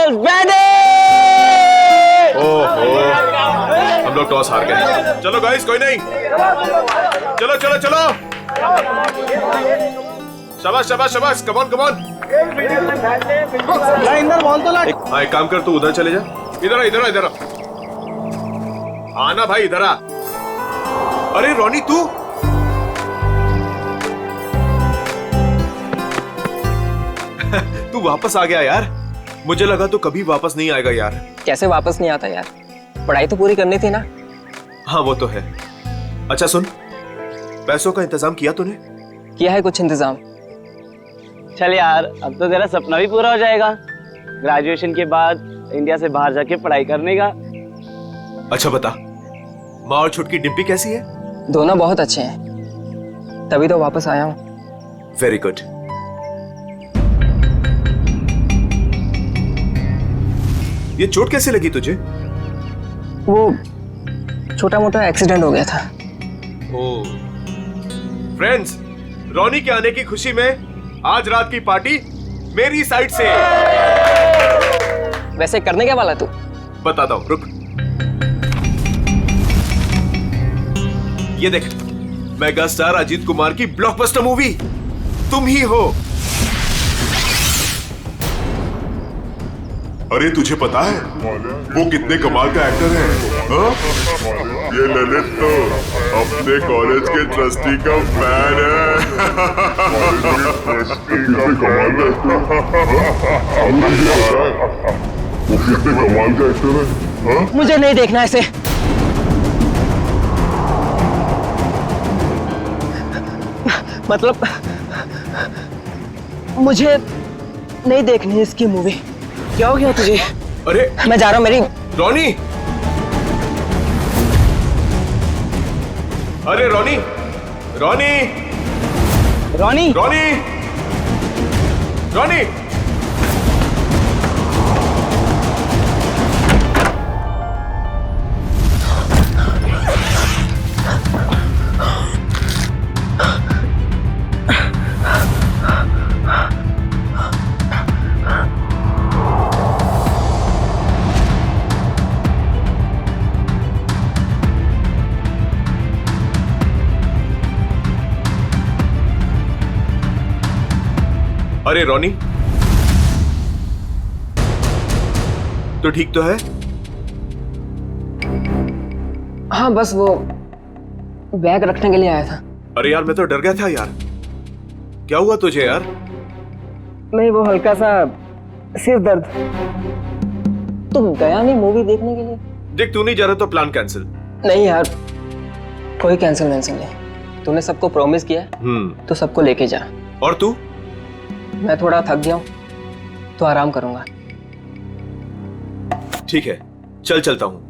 Toss batting. ओहो, हम लोग टॉस हार गए। चलो गाइस, कोई नहीं, चलो चलो चलो, शाबाश शाबाश शाबाश, come on come on. Inder ball तो लाट। हाँ, एक काम कर, तू उधर चले जा। इधर आ, इधर आ, इधर आ। आना भाई, इधर आ। अरे रोनी, तू तू वापस आ गया यार। मुझे लगा तू कभी वापस नहीं आएगा यार। कैसे वापस नहीं आता यार, पढ़ाई तो पूरी करनी थी ना। हाँ वो तो है। अच्छा सुन, पैसों का इंतजाम किया तूने? किया है कुछ इंतजाम। चल यार, अब तो तेरा सपना भी पूरा हो जाएगा, ग्रेजुएशन के बाद इंडिया से बाहर जाके पढ़ाई करने का। अच्छा बता, माँ और छुटकी डिम्पी कैसी है? दोनों बहुत अच्छे हैं, तभी तो वापस आया हूँ। Very good. ये चोट कैसे लगी तुझे? वो छोटा मोटा एक्सीडेंट हो गया था। ओह। फ्रेंड्स, रोनी के आने की खुशी में आज रात की पार्टी मेरी साइड से। वैसे करने क्या वाला तू? बताता हूं, रुक। ये देख, मेगा स्टार अजीत कुमार की ब्लॉकबस्टर मूवी तुम ही हो। अरे तुझे पता है वो कितने कमाल का एक्टर है? हाँ? ये ललित तो अपने कॉलेज के ट्रस्टी का फैन है। वो कितने कमाल का एक्टर है? हाँ? मुझे नहीं देखना ऐसे। मतलब मुझे नहीं देखनी इसकी मूवी। क्या हो गया तुझे? अरे मैं जा रहा हूँ। मेरी रोनी, अरे रोनी, रोनी, रोनी, रोनी, रोनी। अरे रोनी, तो ठीक तो है? हाँ बस वो बैग रखने के लिए आया था। अरे यार, मैं तो डर गया था यार। क्या हुआ तुझे यार? नहीं, वो हल्का सा सिर दर्द। तुम गया नहीं मूवी देखने के लिए? देख, तू नहीं जा रहा तो प्लान कैंसिल। नहीं यार, कोई कैंसिल नहीं। तूने सबको प्रॉमिस किया है तो सबको लेके जा। और तू? मैं थोड़ा थक गया हूँ तो आराम करूंगा। ठीक है, चल चलता हूं।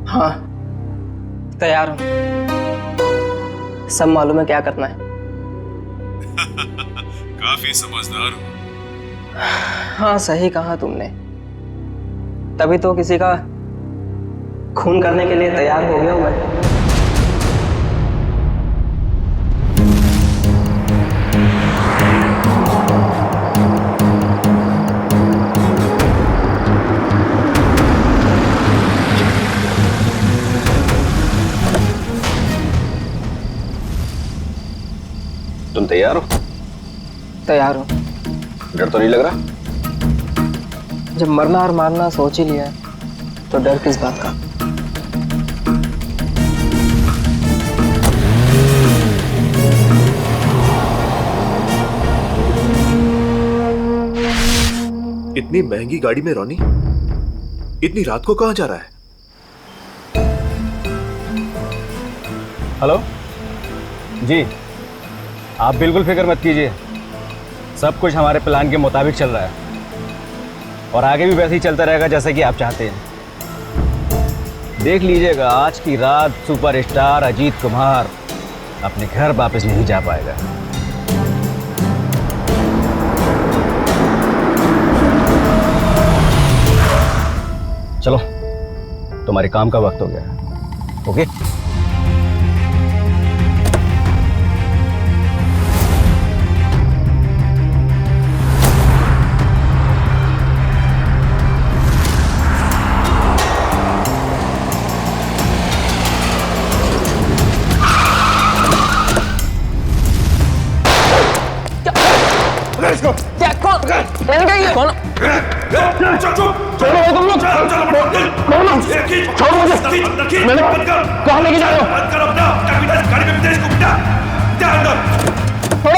हाँ तैयार हूँ, सब मालूम है क्या करना है। काफी समझदार हो। हाँ सही कहा तुमने, तभी तो किसी का खून करने के लिए तैयार हो गया हूँ मैं। तुम तैयार हो? तैयार हूँ। डर तो नहीं लग रहा? जब मरना और मारना सोच ही लिया है तो डर किस बात का। इतनी महंगी गाड़ी में रोनी इतनी रात को कहां जा रहा है? हेलो जी, आप बिल्कुल फिक्र मत कीजिए, सब कुछ हमारे प्लान के मुताबिक चल रहा है। और आगे भी वैसे ही चलता रहेगा जैसे कि आप चाहते हैं। देख लीजिएगा, आज की रात सुपरस्टार अजीत कुमार अपने घर वापस नहीं जा पाएगा। चलो, तुम्हारे काम का वक्त हो गया। ओके?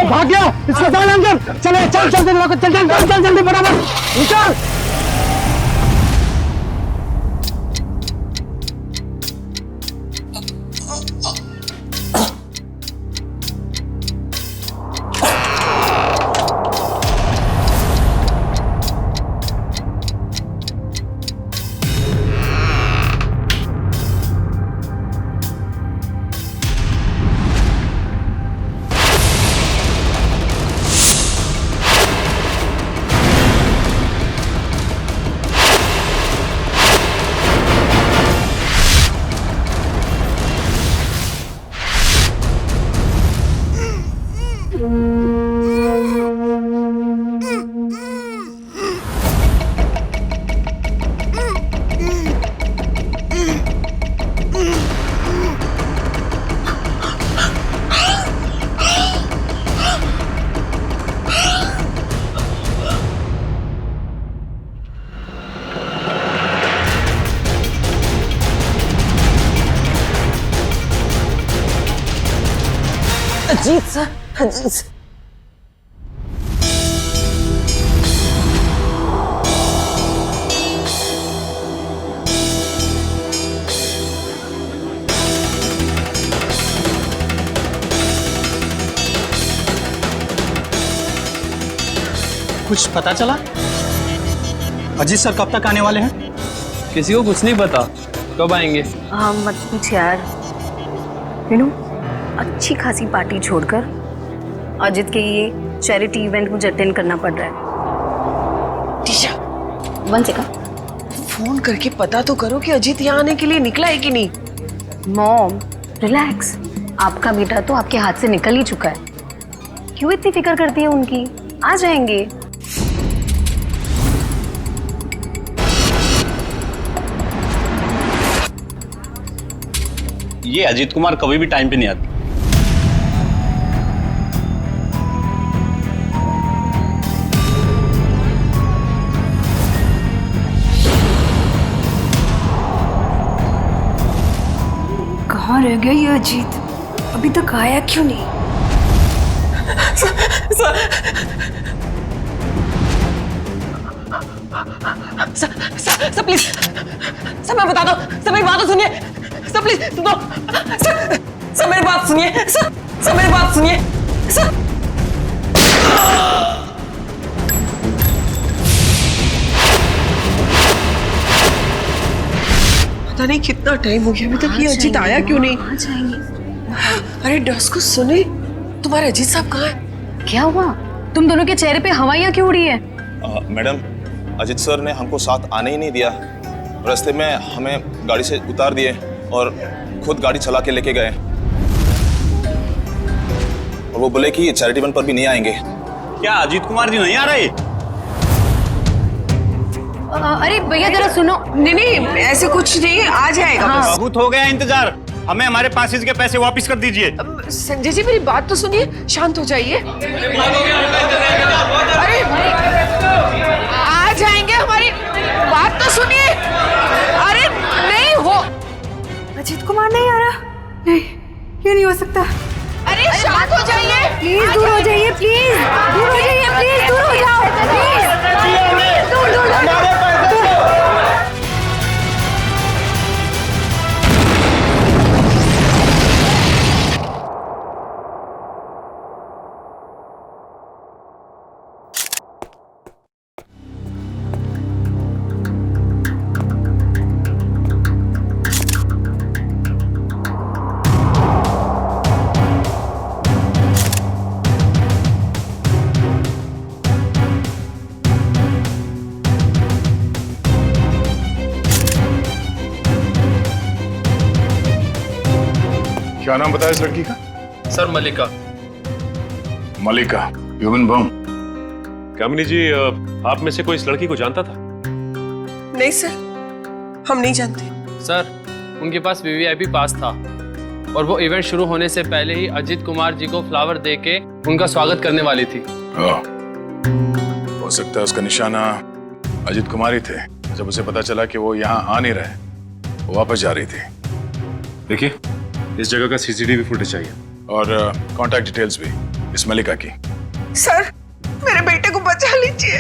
भाग गया, इसको डाल अंदर। चले, चल चल चल चल चल चल जल्दी फटाफट निकल। Ajit sir, Ajit sir. कुछ पता चला? अजीत सर कब तक आने वाले हैं? किसी को कुछ नहीं पता, कब आएंगे? हाँ मत पूछ यार। मीनू, अच्छी खासी पार्टी छोड़कर अजित के ये चैरिटी इवेंट मुझे अटेंड करना पड़ रहा है। टीशा, 1 सेकंड। फोन करके पता तो करो कि अजीत यहाँ आने के लिए निकला है कि नहीं। मॉम रिलैक्स, आपका बेटा तो आपके हाथ से निकल ही चुका है। क्यों इतनी फिक्र करती है उनकी? आ जाएंगे। ये अजीत कुमार कभी भी टाइम पे नहीं आते। कहाँ रह गया ये अजीत? अभी तक आया क्यों नहीं? सर प्लीज, सर मैं बता दो, सर मेरी बात तो सुनिए। सर प्लीज सुनो, सर मेरी बात सुनिए। सर मेरी बात सुनिए। सर पता नहीं कितना टाइम हो गया, अभी तक ये अजीत आया क्यों नहीं? आ जाएंगे। अरे डस को सुने, तुम्हारे अजीत साहब कहाँ हैं? क्या हुआ? तुम दोनों के चेहरे पे हवाइयाँ क्यों उड़ी है? मैडम, अजीत सर ने हमको साथ आने ही नहीं दिया। रास्ते में हमें गाड़ी से उतार दिए और खुद गाड़ी चला के लेके गए। और वो बोले कि चैरिटी इवेंट पर भी नहीं आएंगे। क्या अजीत कुमार जी नहीं आ रहे? अरे भैया जरा सुनो। नहीं ऐसे कुछ नहीं, आ जाएगा। हाँ। बहुत हो गया इंतजार, हमें हमारे पासेज के पैसे वापस कर दीजिए। संजय जी मेरी बात तो सुनिए, शांत हो जाइए। अरे आ जाएंगे, हमारी बात तो सुनिए। अरे नहीं हो, अजीत कुमार नहीं आ रहा। नहीं, ये नहीं हो सकता। अरे शांत हो जाइए। प्लीज दूर हो जाइए, प्लीज दूर हो जाइए, प्लीज दूर हो जाओ, प्लीज दूर दूर दूर। क्या नाम बताया इस लड़की का? सर मलिका। मलिका, ह्यूमन बम। कामिनी जी, आप में से कोई इस लड़की को जानता था? नहीं सर, हम नहीं जानते। सर उनके पास वीवीआईपी पास था और वो इवेंट शुरू होने से पहले ही अजीत कुमार जी को फ्लावर देके उनका स्वागत करने वाली थी। हो सकता है उसका निशाना अजीत कुमार ही थे। जब उसे पता चला कि वो यहाँ आ नहीं रहे, वो वापस जा रही थी। देखिए, इस जगह का सीसीटीवी फुटेज चाहिए और कांटेक्ट डिटेल्स भी इस मलिका की। सर मेरे बेटे को बचा लीजिए।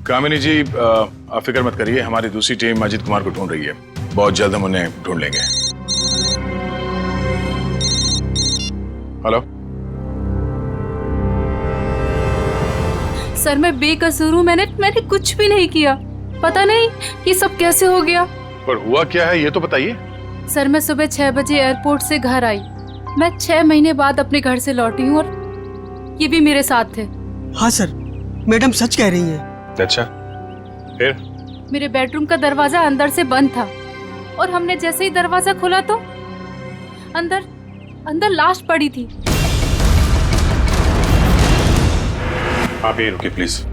कामिनी जी, आप फिक्र मत करिए, हमारी दूसरी टीम अजीत कुमार को ढूंढ रही है। बहुत जल्द हम उन्हें ढूंढ लेंगे। हेलो सर, मैं बेकसूर हूँ। मैंने कुछ भी नहीं किया। पता नहीं ये सब कैसे हो गया। पर हुआ क्या है ये तो बताइए। सर मैं सुबह 6 बजे एयरपोर्ट से घर आई। मैं 6 महीने बाद अपने घर से लौटी हूँ और ये भी मेरे साथ थे। हाँ सर, मैडम सच कह रही हैं। अच्छा, फिर? मेरे बेडरूम का दरवाजा अंदर से बंद था और हमने जैसे ही दरवाजा खोला तो अंदर लाश पड़ी थी। आप यहीं रुकिए प्लीज।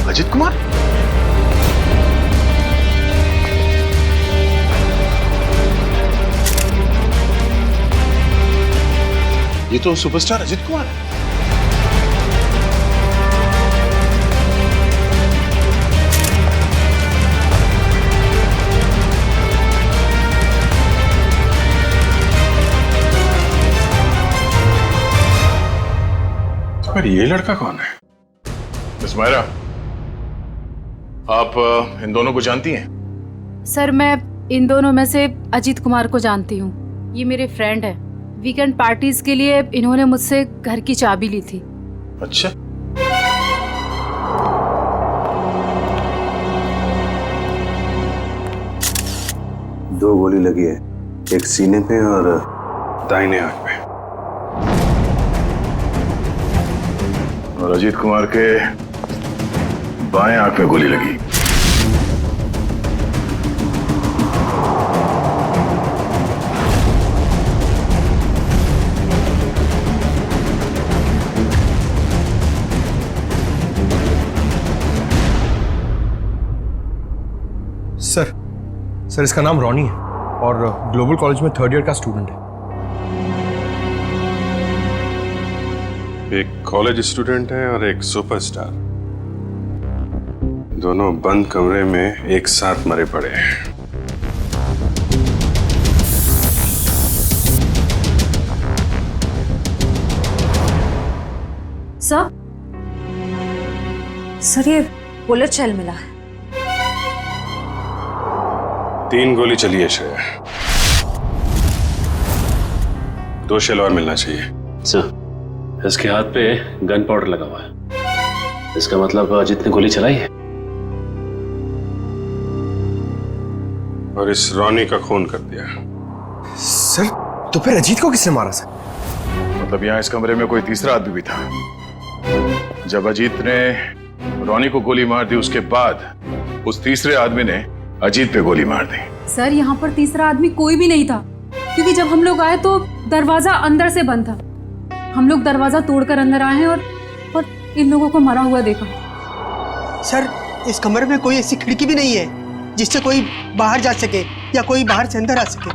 अजीत कुमार? ये तो सुपरस्टार अजीत कुमार है। पर ये लड़का कौन है? मिस मायरा, आप इन दोनों को जानती हैं? सर मैं इन दोनों में से अजीत कुमार को जानती हूँ। ये मेरे फ्रेंड है। वीकेंड पार्टीज के लिए इन्होंने मुझसे घर की चाबी ली थी। अच्छा, दो गोली लगी है, एक सीने पे और दाहिने आंख पे। और अजीत कुमार के बाएं आंख में गोली लगी। सर इसका नाम रॉनी है और ग्लोबल कॉलेज में 3rd ईयर का स्टूडेंट है। एक कॉलेज स्टूडेंट है और एक सुपरस्टार, दोनों बंद कमरे में एक साथ मरे पड़े हैं। सर ये बुलेट शेल मिला है। 3 गोली चली है श्रेया, 2 शेल और मिलना चाहिए। सर, इसके हाथ पे गन पाउडर लगा हुआ है। इसका मतलब अजीत ने गोली चलाई है और इस रॉनी का खून कर दिया। सर तो फिर अजीत को किसने मारा सर? मतलब यहाँ इस कमरे में कोई तीसरा आदमी भी था। जब अजीत ने रॉनी को गोली मार दी, उसके बाद उस तीसरे आदमी ने अजीत पे गोली मार दी। सर यहाँ पर तीसरा आदमी कोई भी नहीं था, क्योंकि जब हम लोग आए तो दरवाजा अंदर से बंद था। हम लोग दरवाजा तोड़कर अंदर आए हैं और इन लोगों को मरा हुआ देखा। सर इस कमरे में कोई ऐसी खिड़की भी नहीं है जिससे कोई बाहर जा सके या कोई बाहर से अंदर आ सके।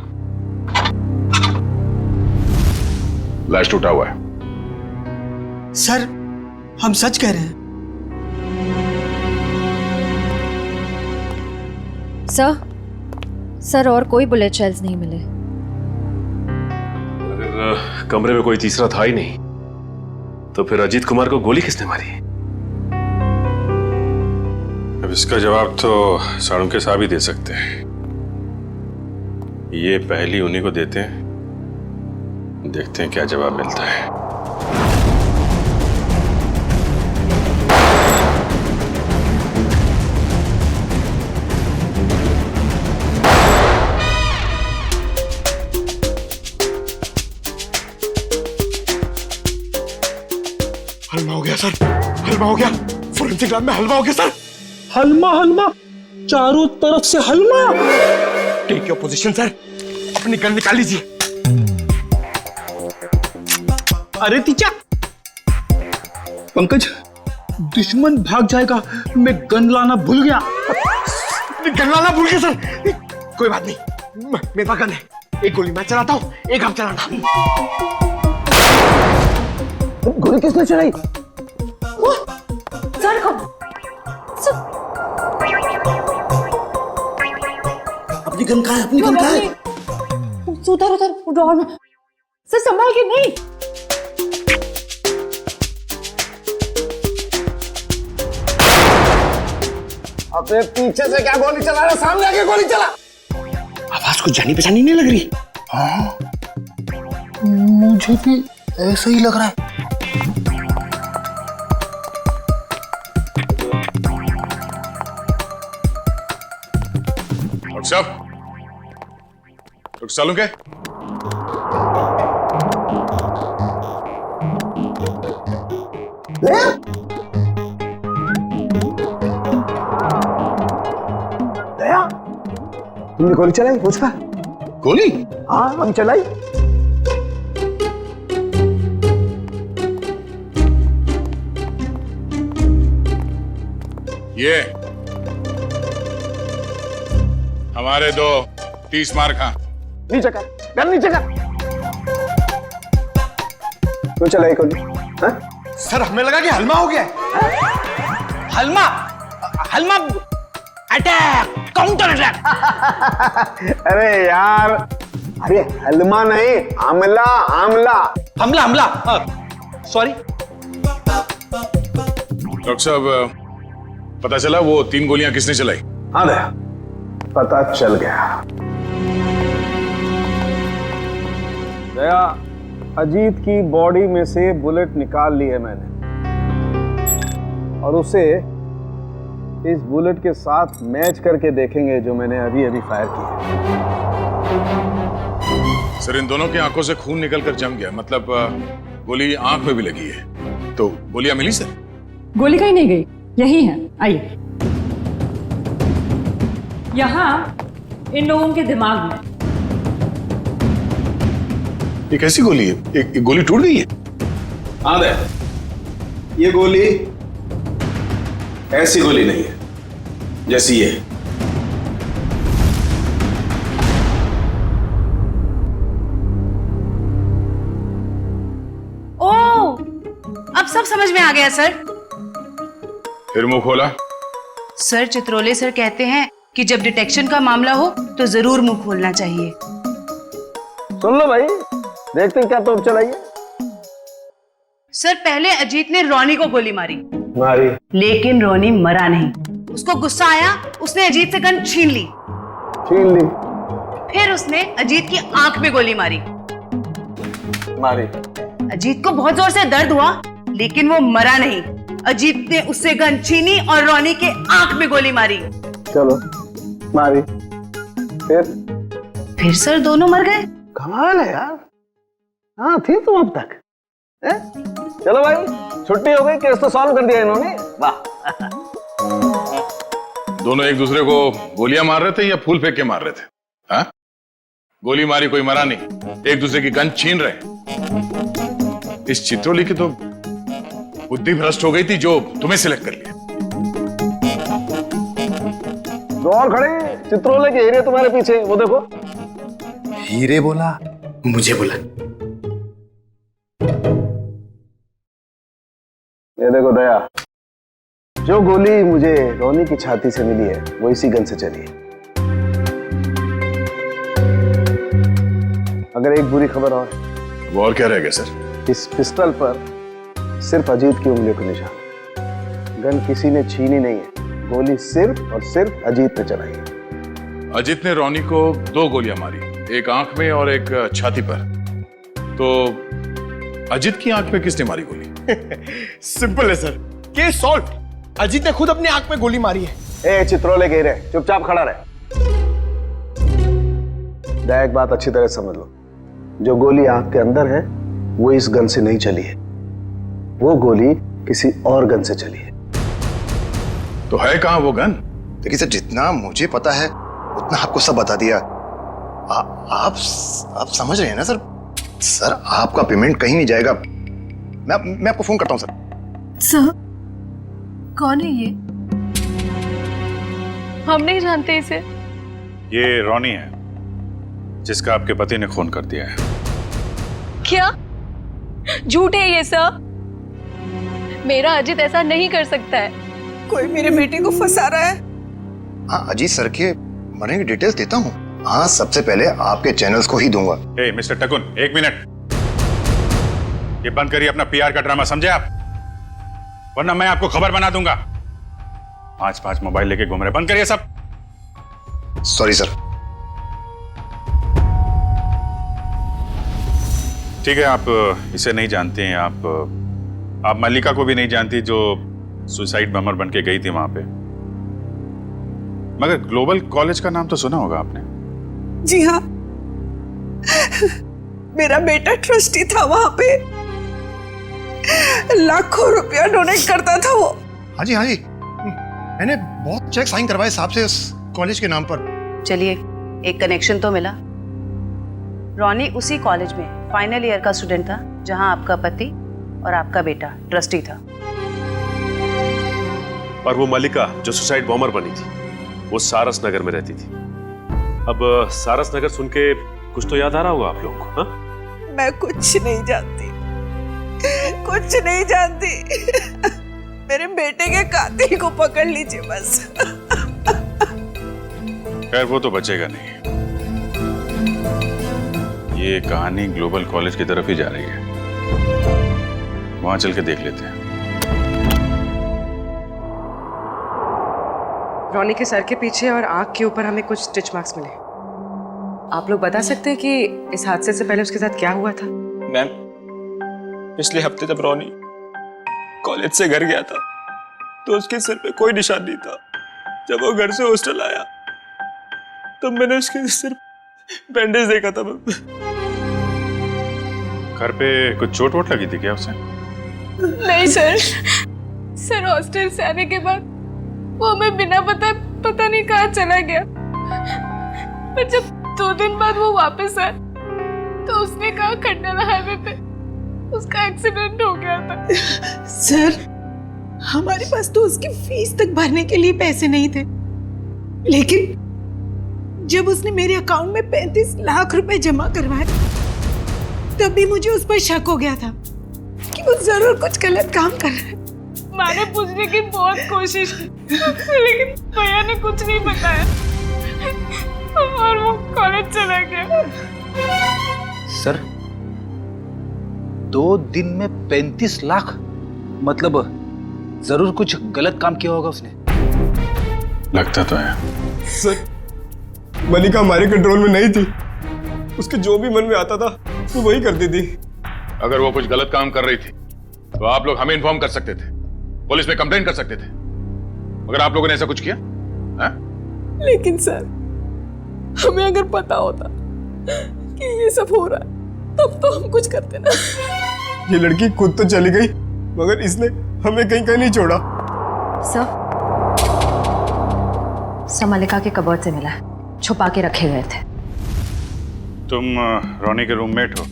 लाश टूटा हुआ है। सर हम सच कह रहे हैं। सर और कोई बुलेट शेल्स नहीं मिले। अगर कमरे में कोई तीसरा था ही नहीं तो फिर अजीत कुमार को गोली किसने मारी? अब इसका जवाब तो साळुंखे साहब ही दे सकते हैं। ये पहली उन्हीं को देते हैं, देखते हैं क्या जवाब मिलता है। हलवा हो गया सर, हलवा हो गया। फोरेंसिक लैब में हलवा हो गया सर। हलमा हलमा चारों तरफ से हलवा। टेक योर पोजीशन सर, अपनी गन निकाल लीजिए। अरे तीचा, पंकज दुश्मन भाग जाएगा, मैं गन लाना भूल गया। गन लाना भूल गया सर। कोई बात नहीं, मेरे पास गन है। एक गोली मैं चलाता हूँ, एक आप चलाना। गोली किसने चलाई? सर को अपनी गन कहाँ है? अपनी गन कहाँ है? उधर उधर ड्रॉअर में। सर संभाल के। नहीं अपने पीछे से क्या गोली चला रहा? सामने आके गोली चला। आवाज कुछ जानी पहचानी नहीं लग रही। हाँ, मुझे भी ऐसा ही लग रहा है। डॉक्टर साहब, डॉक्टर सालू क्या? दया, तुमने गोली चलाई? पूछा गोली? हाँ, हम चलाई। ये हमारे दो 30 मार खा। नीचे कर, गन नीचे कर। क्यों चलाई गोली? सर हमें लगा कि हलमा हो गया है। हलमा, हलमा अटैक, काउंटर अटैक। अरे यार, अरे हलमा नहीं, आमला आमला। हमला हमला, सॉरी। डॉक्टर साहब, पता चला वो 3 गोलियां किसने चलाई? हाँ दया, पता चल गया। दया, अजीत की बॉडी में से बुलेट निकाल ली है मैंने, और उसे इस बुलेट के साथ मैच करके देखेंगे जो मैंने अभी अभी फायर की है। सर, इन दोनों की आंखों से खून निकलकर जम गया, मतलब गोली आंख में भी लगी है। तो गोलियां मिली सर? गोली कहीं नहीं गई, यही है। आइए, यहाँ इन लोगों के दिमाग में। ये कैसी गोली है? एक गोली टूट गई है? हाँ दे, ये गोली ऐसी गोली नहीं है जैसी ये। ओह, अब सब समझ में आ गया सर। फिर मुंह खोला? सर, चित्रोले सर कहते हैं कि जब डिटेक्शन का मामला हो तो जरूर मुंह खोलना चाहिए। सुन लो भाई, देखते हैं क्या तोप चलाइए। सर, पहले अजीत ने रोनी को गोली मारी, लेकिन रोनी मरा नहीं। उसको गुस्सा आया, उसने अजीत से गन छीन ली। फिर उसने अजीत की आंख में गोली मारी। अजीत को बहुत जोर से दर्द हुआ, लेकिन वो मरा नहीं। अजीत ने उससे गन छीनी और रोनी के आंख में गोली मारी। चलो, मारी। फिर सर दोनों मर गए। कमाल है यार। हाँ, थी तुम अब तक। चलो भाई, छुट्टी हो गई, केस तो सॉल्व कर दिया इन्होंने। वाह। दोनों एक दूसरे को गोलियां मार रहे थे या फूल फेंक के मार रहे थे? हाँ? गोली मारी, कोई मरा नहीं, एक दूसरे की गन छीन रहे। इस चित्रोली की तो बुद्धि भ्रष्ट हो गई थी जो तुम्हें सिलेक्ट कर लिया। दो और खड़े, चित्रोले के हीरे तुम्हारे पीछे, वो देखो। हीरे बोला, मुझे बोला। ये देखो दया, जो गोली मुझे रोनी की छाती से मिली है वो इसी गन से चली है। अगर एक बुरी खबर और, वो और क्या रह गया सर? इस पिस्टल पर सिर्फ अजीत की उंगलियों के निशान है। गन किसी ने छीनी नहीं है, गोली सिर्फ और सिर्फ अजीत ने चलाई है। अजीत ने रोनी को 2 गोलियां मारी, एक आंख में और एक छाती पर। तो अजीत की आंख में किसने मारी गोली? सिंपल है सर, केस सॉल्व। अजीत ने खुद अपनी आंख में गोली मारी है। ए चित्रोले के हीरे, चुपचाप खड़ा रहे। दया, एक बात अच्छी तरह समझ लो, जो गोली आंख के अंदर है वो इस गन से नहीं चली है, वो गोली किसी और गन से चली है। तो है कहां वो गन? देखिए सर, जितना मुझे पता है उतना आपको सब बता दिया। आप समझ रहे हैं ना सर? सर आपका पेमेंट कहीं नहीं जाएगा। मैं आपको फोन करता हूँ सर। सर कौन है ये? हम नहीं जानते इसे। ये रोनी है जिसका आपके पति ने खून कर दिया है। क्या झूठ है ये सर? मेरा अजित ऐसा नहीं कर सकता है। कोई मेरे बेटे को फंसा रहा है। हाँ, अजीत सर के मरने की डिटेल्स देता हूँ। हाँ, सबसे पहले आपके चैनल्स को ही दूंगा। ए, मिस्टर टकुन, 1 मिनट। ये बंद करिए अपना पीआर का ड्रामा, समझे आप? वरना मैं आपको खबर बना दूंगा। 5 मोबाइल लेके घूम रहे, बंद करिए सब। Sorry sir. ठीक है, आप इसे नहीं जानते हैं। आप मल्लिका को भी नहीं जानती जो सुसाइड बमर बन के गई थी वहां पे। मगर ग्लोबल कॉलेज का नाम तो सुना होगा आपने। जी हाँ, मेरा बेटा ट्रस्टी था वहां पे। लाखों रुपया डोनेट करता था वो। हाँ जी, मैंने बहुत चेक साइन करवाए साहब से उस कॉलेज के नाम पर। चलिए, एक कनेक्शन तो मिला। रॉनी उसी कॉलेज में फाइनल ईयर का स्टूडेंट था जहां आपका पति और आपका बेटा ट्रस्टी था। और वो मल्लिका जो सुसाइड बॉम्बर बनी थी, वो सारस नगर में रहती थी। अब सारस नगर सुन के कुछ तो याद आ रहा होगा आप लोगों को। हाँ? मैं कुछ नहीं जानती, कुछ नहीं जानती। मेरे बेटे के कातिल को पकड़ लीजिए बस। खैर, वो तो बचेगा नहीं। ये कहानी ग्लोबल कॉलेज की तरफ ही जा रही है। वहां चल के देख लेते हैं। रॉनी के सर के पीछे और आंख के ऊपर हमें कुछ स्टिच मार्क्स मिले। आप लोग बता सकते हैं कि इस हादसे से पहले उसके साथ क्या हुआ था? मैम, पिछले हफ्ते जब रॉनी कॉलेज से घर गया था तो उसके सिर पे कोई निशान नहीं था। जब वो घर से हॉस्टल आया तब मैंने उसके सिर बैंडेज देखा था। घर पे कुछ चोट वोट लगी थी क्या उसे? नहीं सर हॉस्टल से आने के बाद वो हमें बिना पता नहीं कहाँ चला गया। पर जब 2 दिन बाद वो वापस आया तो उसने कहा खंडाला हाईवे पे उसका एक्सीडेंट हो गया था। सर, हमारे पास तो उसकी फीस तक भरने के लिए पैसे नहीं थे, लेकिन जब उसने मेरे अकाउंट में 35 लाख रुपए जमा करवाए तब भी मुझे उस पर शक हो गया था कि वो जरूर कुछ गलत काम कर रहा है। मैंने पूछने की बहुत कोशिश की लेकिन भैया ने कुछ नहीं बताया और वो कॉलेज चला गया। सर, 2 दिन में 35 लाख? मतलब जरूर कुछ गलत काम किया होगा उसने। लगता तो है। सर, मल्लिका हमारे कंट्रोल में नहीं थी। उसके जो भी मन में आता था वो वही करती थी। अगर वो कुछ गलत काम कर रही थी तो आप लोग हमें इन्फॉर्म कर सकते थे, पुलिस में कंप्लेंट कर सकते थे। मगर आप लोगों ने ऐसा कुछ किया? लेकिन सर, हमें अगर पता होता कि ये सब हो रहा है तब तो हम कुछ करते ना। ये लड़की खुद तो चली गई मगर इसने हमें कहीं नहीं छोड़ा। सर मल्लिका के कबर्ड से मिला है, छुपा के रखे गए थे। तुम रोनी के रूममेट हो,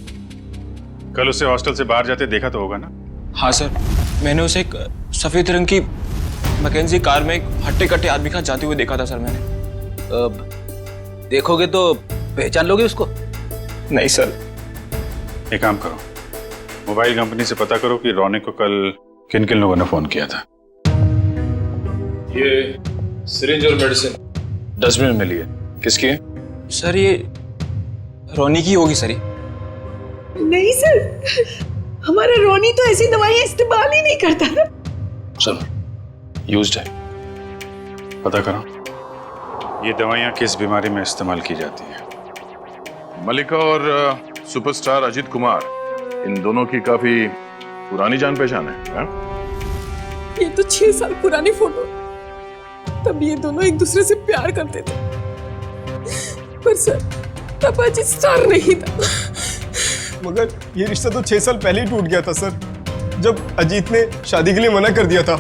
कल उसे हॉस्टल से बाहर जाते देखा तो होगा ना? हाँ सर, मैंने उसे एक सफेद रंग की मैकेंजी कार में एक हट्टे कट्टे आदमी के साथ जाते हुए देखा था सर मैंने। देखोगे तो पहचान लोगे उसको? नहीं सर। एक काम करो, मोबाइल कंपनी से पता करो कि रोनी को कल किन किन लोगों ने फोन किया था। ये सिरिंज और मेडिसिन डस्टबिन में मिली है, किसकी है? सर, ये रोनी की होगी सर। नहीं सर, हमारा रोनी तो ऐसी दवाइयां इस्तेमाल ही नहीं करता था। चलो, यूज्ड है, पता करो ये दवाइयां किस बीमारी में इस्तेमाल की जाती है। मल्लिका और सुपरस्टार अजित कुमार, इन दोनों की काफी पुरानी जान पहचान है। ये तो 6 साल पुरानी फोटो, तब ये दोनों एक दूसरे से प्यार करते थे। पर सर, तब अजित स्टार नहीं था। मगर ये रिश्ता तो 6 साल पहले ही टूट गया था सर, जब अजीत ने शादी के लिए मना कर दिया था।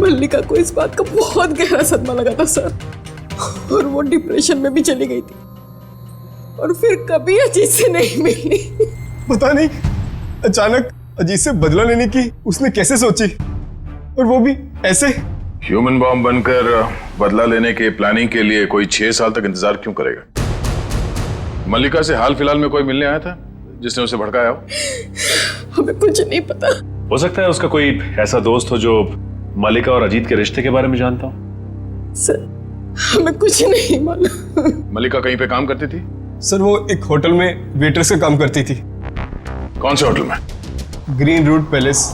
मल्लिका को इस बात का बहुत गहरा सदमा लगा था सर, और वो डिप्रेशन में भी चली गई थी और फिर कभी अजीत से नहीं मिली। पता नहीं अचानक अजीत से बदला लेने की उसने कैसे सोची, और वो भी ऐसे। ह्यूमन बॉम्ब बनकर बदला लेने के प्लानिंग के लिए कोई 6 साल तक इंतजार क्यों करेगा? मल्लिका से हाल फिलहाल में कोई मिलने आया था जिसने उसे भड़काया हो? हमें कुछ नहीं पता। हो सकता है उसका कोई ऐसा दोस्त हो जो मल्लिका और अजीत के रिश्ते के बारे में जानता हो। सर हमें कुछ नहीं मालूम। मल्लिका कहीं पे काम करती थी? सर वो एक होटल में वेट्रेस का काम करती थी। कौन से होटल में? Green route palace.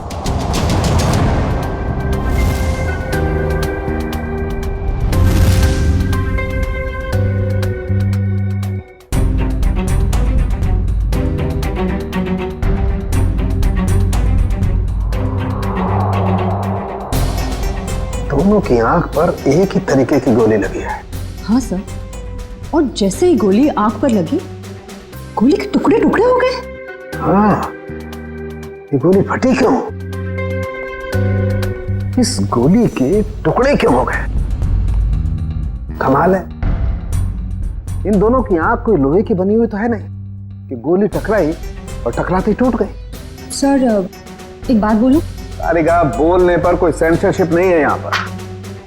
दोनों की आंख पर एक ही तरीके की गोली लगी है। हाँ सर, और जैसे ही गोली आंख पर लगी, गोली के टुकड़े टुकड़े हो गए। हाँ, ये गोली फटी क्यों? इस गोली के टुकड़े क्यों हो गए? कमाल है, इन दोनों की आंख कोई लोहे की बनी हुई तो है नहीं कि गोली टकराई और टकराते टूट गई। सर एक बात बोलूं? अरे गा, बोलने पर कोई सेंसरशिप नहीं है यहाँ पर।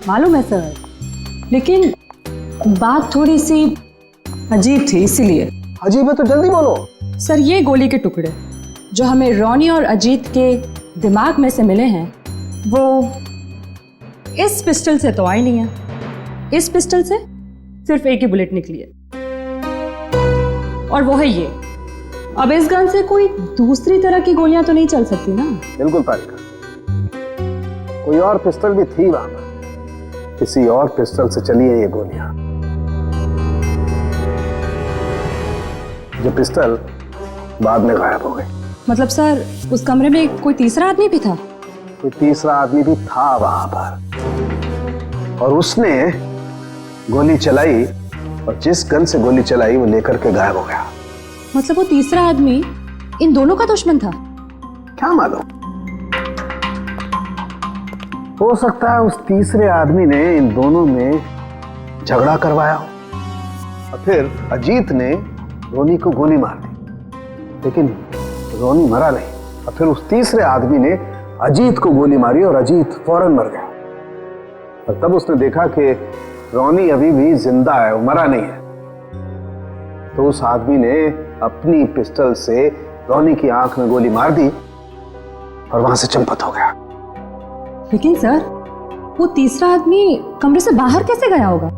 मालूम है सर, लेकिन बात थोड़ी सी अजीब थी, इसीलिए। अजीब है तो जल्दी बोलो। सर ये गोली के टुकड़े जो हमें रॉनी और अजीत के दिमाग में से मिले हैं, वो इस पिस्टल से तो आई नहीं है। इस पिस्टल से सिर्फ एक ही बुलेट निकली है, और वो है ये। अब इस गन से कोई दूसरी तरह की गोलियां तो नहीं चल सकती ना? बिल्कुल तारिका, कोई और पिस्टल भी थी वहां पर, किसी और पिस्टल से चली है ये गोलियां। जो पिस्टल बाद में गायब हो गई। मतलब सर उस कमरे में कोई तीसरा आदमी भी था? कोई तीसरा आदमी भी था वहां पर, और उसने गोली चलाई, और जिस गन से गोली चलाई वो लेकर के गायब हो गया। मतलब वो तीसरा आदमी इन दोनों का दुश्मन था? क्या मालूम, हो सकता है उस तीसरे आदमी ने इन दोनों में झगड़ा करवाया हो, और फिर अजीत ने रोनी को गोली मार दी, लेकिन रोनी मरा नहीं, और फिर उस तीसरे आदमी ने अजीत को गोली मारी और अजीत फौरन मर गया। और तब उसने देखा कि रोनी अभी भी जिंदा है, वो मरा नहीं है, तो उस आदमी ने अपनी पिस्टल से रोनी की आंख में गोली मार दी और वहां से चंपत हो गया। लेकिन सर वो तीसरा आदमी कमरे से बाहर कैसे गया होगा?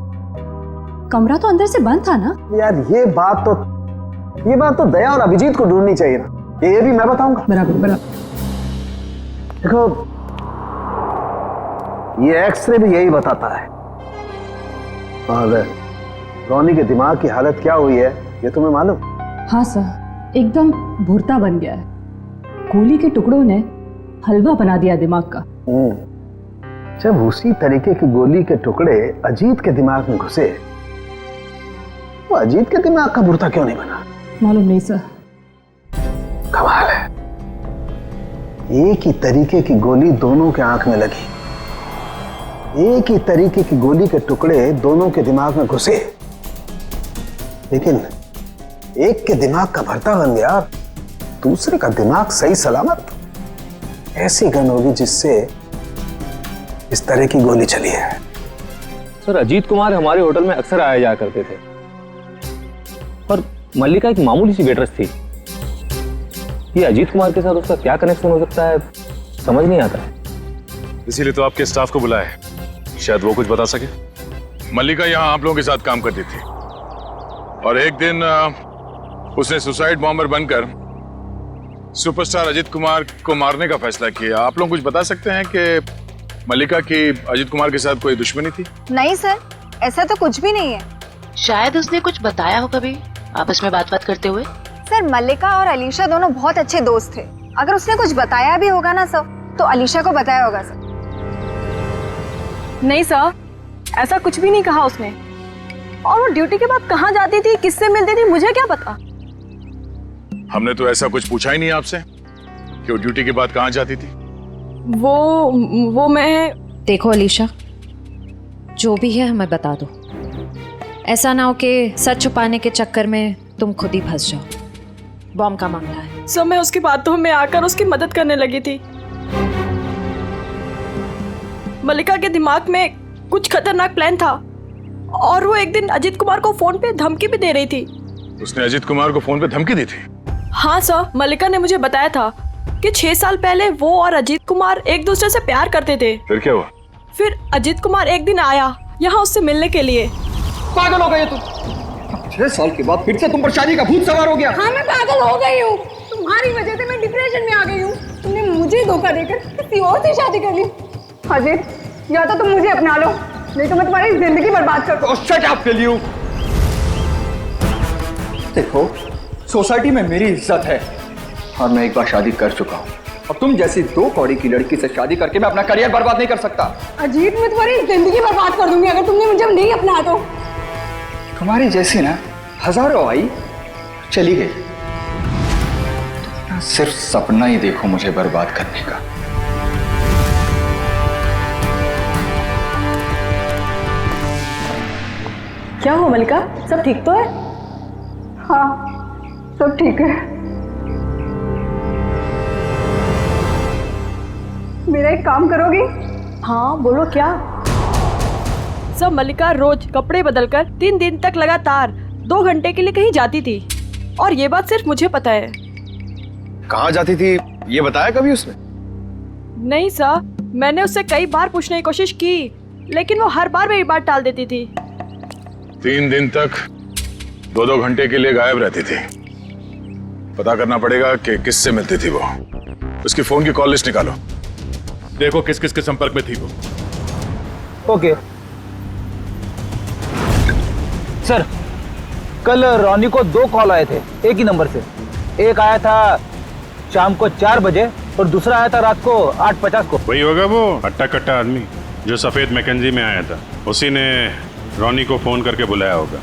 कमरा तो अंदर से बंद था ना? यार ये बात तो दया और अभिजीत को ढूंढनी चाहिए ना, ये भी मैं बताऊंगा। बराबर बराबर। देखो ये एक्सरे भी यही बताता है, और रोनी के दिमाग की हालत क्या हुई है ये तुम्हें मालूम? हाँ सर, एकदम भुरता बन गया है। गोली के टुकड़ों ने हलवा बना दिया दिमाग का। जब उसी तरीके की गोली के टुकड़े अजीत के दिमाग में घुसे, वो अजीत के दिमाग का भुरता क्यों नहीं बना? मालूम नहीं सर। कमाल है, एक ही तरीके की गोली दोनों के आंख में लगी, एक ही तरीके की गोली के टुकड़े दोनों के दिमाग में घुसे, लेकिन एक के दिमाग का भरता बन गया, दूसरे का दिमाग सही सलामत। ऐसी गन होगी जिससे इस तरह की गोली चली है। सर अजीत कुमार हमारे होटल में अक्सर आया जाया करते थे, और मल्लिका एक मामूली सी वेट्रेस थी। ये अजीत कुमार के साथ उसका क्या कनेक्शन हो सकता है, समझ नहीं आता। इसीलिए तो आपके स्टाफ को बुलाया है, शायद वो कुछ बता सके। मल्लिका यहाँ आप लोगों के साथ काम करती थी, और एक दिन उसने सुसाइड बॉम्बर बनकर सुपरस्टार अजीत कुमार को मारने का फैसला किया। आप लोग कुछ बता सकते हैं कि मल्लिका की अजीत कुमार के साथ कोई दुश्मनी थी? नहीं सर, ऐसा तो कुछ भी नहीं है। शायद उसने कुछ बताया हो कभी आपस में बात करते हुए। सर मल्लिका और अलीशा दोनों बहुत अच्छे दोस्त थे। अगर उसने कुछ बताया भी होगा ना सर, तो अलीशा को बताया होगा सर। नहीं सर, ऐसा कुछ भी नहीं कहा उसने। और वो ड्यूटी के बाद कहाँ जाती थी, किससे मिलती थी, मुझे क्या पता। हमने तो ऐसा कुछ पूछा ही नहीं आपसे कि वो ड्यूटी के बाद कहाँ जाती थी। वो मैं देखो अलीशा, जो भी है हमें बता दो। ऐसा ना हो कि सच छुपाने के चक्कर में तुम खुद ही फंस जाओ। बॉम्ब का मामला है। सब मैं उसकी बातों में आकर उसकी मदद करने लगी थी। मल्लिका के दिमाग में कुछ खतरनाक प्लान था और वो एक दिन अजीत कुमार को फोन पे धमकी भी दे रही थी। उसने अजीत कुमार को फोन पे धमकी दी थी? हाँ सर, मल्लिका ने मुझे बताया था कि 6 साल पहले वो और अजीत कुमार एक दूसरे से प्यार करते थे। फिर क्या हुआ? फिर अजीत कुमार एक दिन आया यहाँ उससे मिलने के लिए। पागल हो गए तुम? 6 साल के बाद फिर से तुम पर शादी का भूत सवार हो गया। हाँ, मैं पागल हो गई हूँ। तुम्हारी वजह से मैं डिप्रेशन में आ गई हूँ। तुमने मुझे धोखा देकर किसी और से शादी कर ली। अजीत, या तो तुम मुझे अपना लो, नहीं तो मैं तुम्हारी जिंदगी बर्बाद कर दूँ। Shut up will you. देखो, सोसाइटी में मेरी इज्जत है और मैं एक बार शादी कर चुका हूँ। अब तुम जैसी 2 कौड़ी की लड़की से शादी करके मैं अपना करियर बर्बाद नहीं कर सकता। अजीत, मैं तुम्हारी जिंदगी बर्बाद कर दूंगी अगर तुमने मुझे नहीं अपना तो। तुम्हारी जैसी ना हजारों आई, चली गई। तुम सिर्फ सपना ही देखो मुझे बर्बाद करने का। क्या हो मल्लिका, सब ठीक तो है? हाँ, सब ठीक है। मेरा एक काम करोगी? हाँ, बोलो क्या? सब मल्लिका रोज कपड़े बदलकर 3 दिन तक लगातार 2 घंटे के लिए कहीं जाती थी और ये बात सिर्फ मुझे पता है। कहाँ जाती थी ये बताया कभी उसने? नहीं सर, मैंने उससे कई बार पूछने की कोशिश की लेकिन वो हर बार मेरी बात टाल देती थी। 3 दिन तक 2-2 घंटे के लिए गायब रहती थी। पता करना पड़ेगा कि किससे मिलती थी वो। उसकी फोन की कॉल लिस्ट निकालो, देखो किस किस के संपर्क में थी वो। ओके सर, कल रॉनी को 2 कॉल आए थे एक ही नंबर से। एक आया था शाम को 4 बजे और दूसरा आया था रात को 8:50 को। वही होगा वो हट्टा कट्टा आदमी जो सफेद मैकेंजी में आया था। उसी ने रॉनी को फोन करके बुलाया होगा।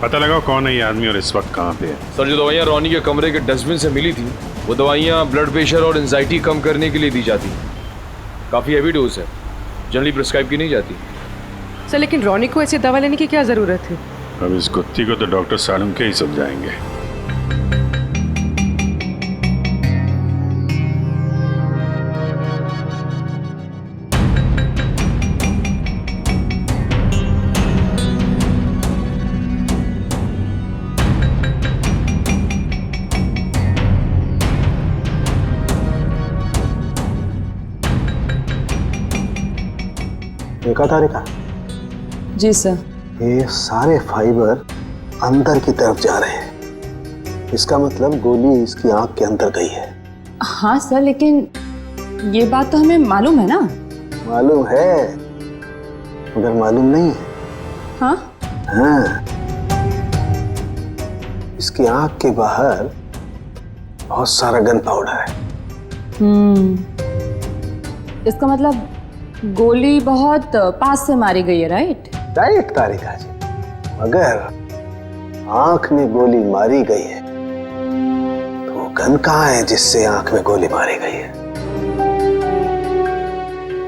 पता लगाओ कौन है ये आदमी और इस वक्त कहाँ पे है। सर, जो दवाइयाँ रॉनी के कमरे के डस्टबिन से मिली थी वो दवाइयाँ ब्लड प्रेशर और एंजाइटी कम करने के लिए दी जाती। काफ़ी हैवी डोज है, जनरली प्रिस्क्राइब की नहीं जाती। सर, लेकिन रॉनी को ऐसी दवा लेने की क्या जरूरत है? अब इस कुत्ती को तो डॉक्टर सालुंके ही समझाएंगे। देखा तारिका? जी सर। ये सारे फाइबर अंदर की तरफ जा रहे हैं। इसका मतलब गोली इसकी आंख के अंदर गई है। हाँ सर, लेकिन ये बात तो हमें मालूम है ना। मालूम है मगर मालूम नहीं है। हाँ हाँ, इसकी आंख के बाहर बहुत सारा गन पाउडर है। इसका मतलब गोली बहुत पास से मारी गई है, राइट? राइट तारिका जी, मगर आंख में गोली मारी गई है तो गन कहाँ है जिससे आंख में गोली मारी गई है?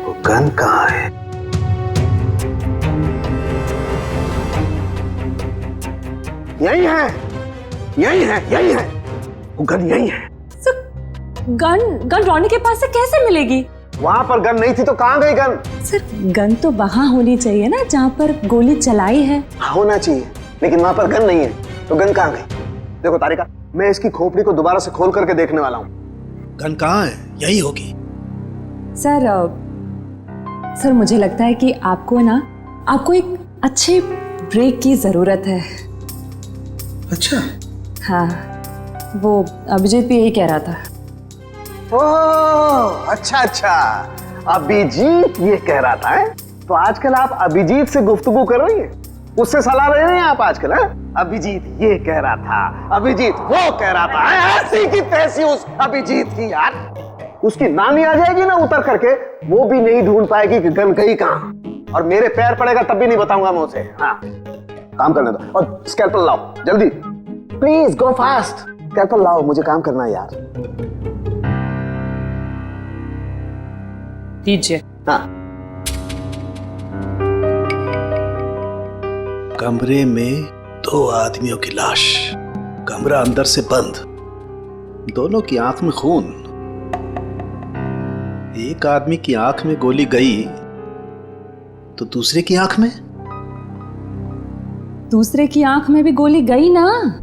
वो गन कहाँ है? यही है, यही है, यही है, वो गन यही है। गन रॉनी के पास से कैसे मिलेगी? वहां पर गन नहीं थी तो कहाँ गई गन? सर, गन तो वहां होनी चाहिए ना जहां पर गोली चलाई है। होना चाहिए, लेकिन वहां पर गन नहीं है तो गन कहाँ गई? देखो तारिका, मैं इसकी खोपड़ी को दोबारा से खोल करके देखने वाला हूँ। गन कहाँ है? यही होगी। सर मुझे लगता है कि आपको एक अच्छे ब्रेक की जरूरत है। अच्छा? हाँ, वो अभिजीत भी यही कह रहा था। ओह, अच्छा अच्छा, अभिजीत ये कह रहा था है? तो आजकल आप अभिजीत से गुफ्तगू कर रही हैं, उससे सलाह ले रहे हैं आप आजकल? है अभिजीत ये कह रहा था, अभिजीत वो कह रहा था। ऐसी की तैसी उस अभिजीत की यार, उसकी नानी आ जाएगी ना उतर करके, वो भी नहीं ढूंढ पाएगी कि गन गई कहाँ, और मेरे पैर पड़ेगा तब भी नहीं बताऊंगा मैं उसे। हाँ, काम करने दो और स्कैल्पल लाओ जल्दी, प्लीज गो फास्ट। स्कैल्पल लाओ, मुझे काम करना है यार। दीजिए। हाँ, कमरे में 2 आदमियों की लाश, कमरा अंदर से बंद, दोनों की आंख में खून। एक आदमी की आंख में गोली गई तो दूसरे की आंख में? दूसरे की आंख में भी गोली गई ना।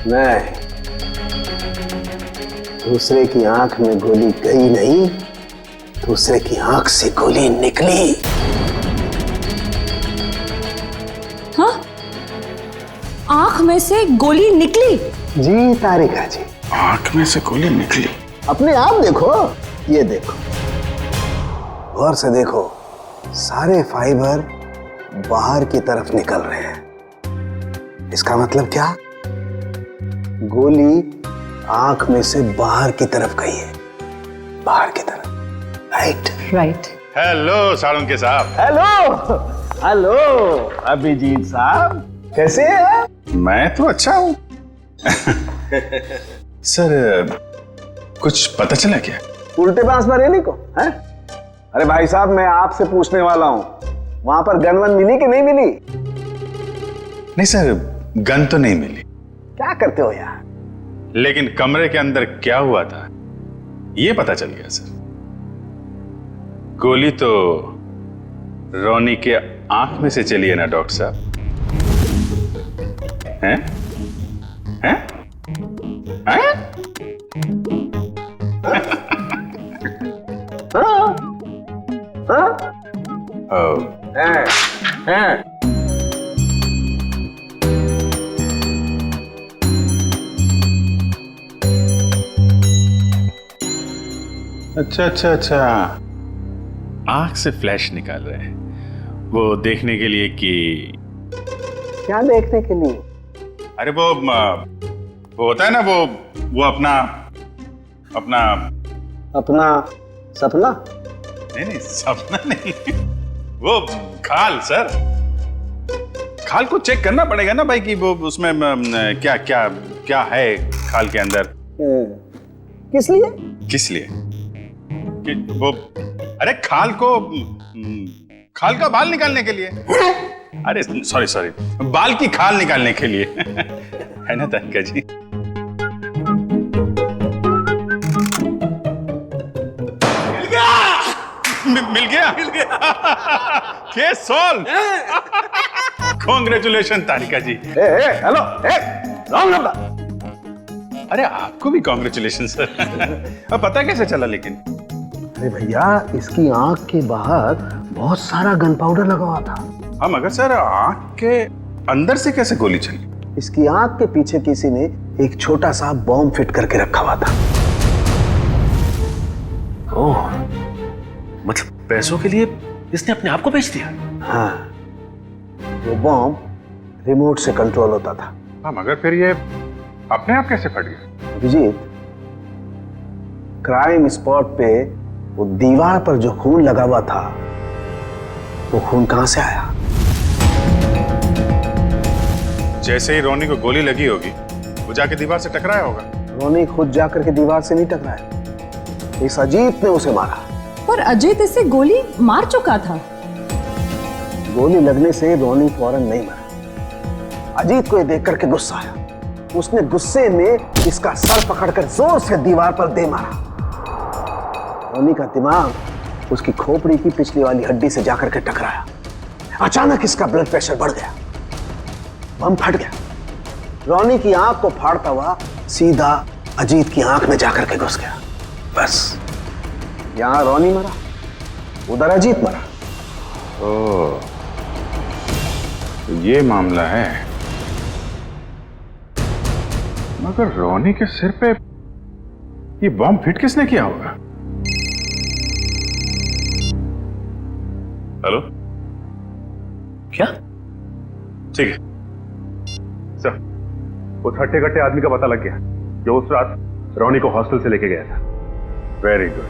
नहीं, दूसरे की आंख में गोली गई नहीं, दूसरे की आंख से गोली निकली। हाँ? आंख में से गोली निकली? जी तारिका जी, आंख में से गोली निकली। अपने आप देखो, ये देखो, गौर से देखो, सारे फाइबर बाहर की तरफ निकल रहे हैं। इसका मतलब क्या? गोली आंख में से बाहर की तरफ गई है, बाहर की तरफ। राइट। हेलो साळुंके साहब। हेलो हेलो अभिजीत साहब, कैसे हैं? मैं तो अच्छा हूँ। सर, कुछ पता चला क्या? उल्टे बांस बरेली को है? अरे भाई साहब, मैं आपसे पूछने वाला हूँ, वहां पर गन वन मिली कि नहीं मिली? नहीं सर, गन तो नहीं मिली। क्या करते हो यार? लेकिन कमरे के अंदर क्या हुआ था ये पता चल गया सर। गोली तो रोनी के आंख में से चली है ना डॉक्टर साहब? हैं? हैं? हैं? हैं? अच्छा अच्छा अच्छा, आंख से फ्लैश निकाल रहे हैं, वो देखने के लिए कि क्या देखने के लिए? अरे वो होता है ना, वो अपना सपना? नहीं सपना नहीं, वो खाल सर, खाल को चेक करना पड़ेगा ना भाई कि वो उसमें क्या क्या क्या है खाल के अंदर। किस लिए? किस लिए? कि वो, अरे खाल का बाल निकालने के लिए। अरे सॉरी, बाल की खाल निकालने के लिए। है ना तारिका जी? मिल गया case solve. Congratulation Tarika ji. Hello, wrong number. अरे आपको भी कांग्रेचुलेशन सर। अब पता कैसे चला लेकिन? अरे भैया, इसकी आंख के बाहर बहुत सारा गन पाउडर लगा हुआ था। हाँ मगर सर, आंख के अंदर से कैसे गोली चली? इसकी आंख के पीछे किसी ने एक छोटा सा बॉम्ब फिट करके रखा हुआ था। ओह, मतलब पैसों के लिए इसने अपने आप को बेच दिया? हाँ, वो बॉम्ब रिमोट से कंट्रोल होता था। हाँ मगर फिर ये अपने आप कैसे फट गया? अभिजीत, क्राइम स्पॉट पे वो दीवार पर जो खून लगा हुआ था, वो खून कहां से आया? जैसे ही रोनी को गोली लगी होगी, वो जाके दीवार से टकराया होगा। रोनी खुद जाकर के दीवार से नहीं टकराया, इस अजीत ने उसे मारा। पर अजीत इसे गोली मार चुका था। गोली लगने से रोनी फौरन नहीं मरा। अजीत को ये देख करके गुस्सा आया, उसने गुस्से में इसका सर पकड़कर जोर से दीवार पर दे मारा। रोनी का दिमाग उसकी खोपड़ी की पिछली वाली हड्डी से जाकर के टकराया। अचानक इसका ब्लड प्रेशर बढ़ गया, बम फट गया। रोनी की आंख को फाड़ता हुआ सीधा अजीत की आंख में जाकर के घुस गया। बस, यहां रोनी मरा, उधर अजीत मरा। ओह, तो ये मामला है। मगर रोनी के सिर पे ये बॉम्ब फिट किसने किया होगा? हेलो, क्या? ठीक है सर, उस हट्टे कट्टे आदमी का पता लग गया जो उस रात रोनी को हॉस्टल से लेके गया था। वेरी गुड,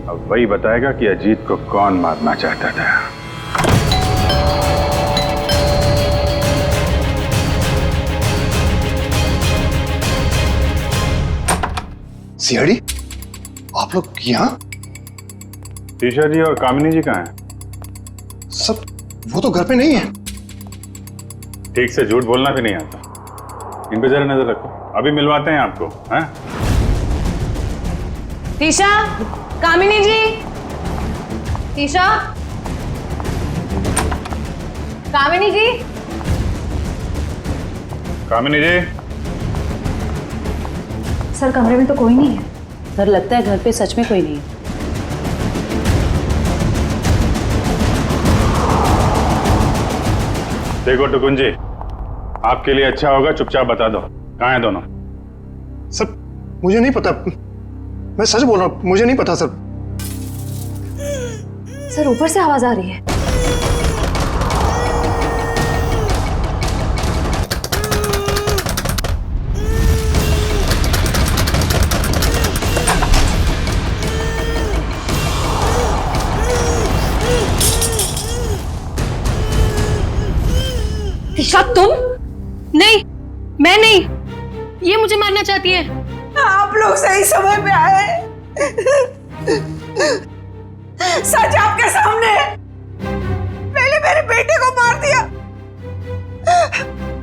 अब वही बताएगा कि अजीत को कौन मारना चाहता था। सीआईडी? आप लोग यहाँ? टीशा जी और कामिनी जी कहाँ हैं? सब वो तो घर पे नहीं है। ठीक से झूठ बोलना भी नहीं आता। इन पे जरा नजर रखो, अभी मिलवाते हैं आपको। हैं? टीशा, कामिनी जी, टीशा, कामिनी जी, कामिनी जी। सर कमरे में तो कोई नहीं है। सर लगता है घर पे सच में कोई नहीं है। देखो टुकुन जी, आपके लिए अच्छा होगा चुपचाप बता दो कहाँ हैं दोनों। सर मुझे नहीं पता, मैं सच बोल रहा हूँ, मुझे नहीं पता सर। सर ऊपर से आवाज आ रही है। ईशा तुम? नहीं, मैं नहीं। ये मुझे मारना चाहती है। आप लोग सही समय पे आए। सच आपके सामने है। पहले मेरे बेटे को मार दिया,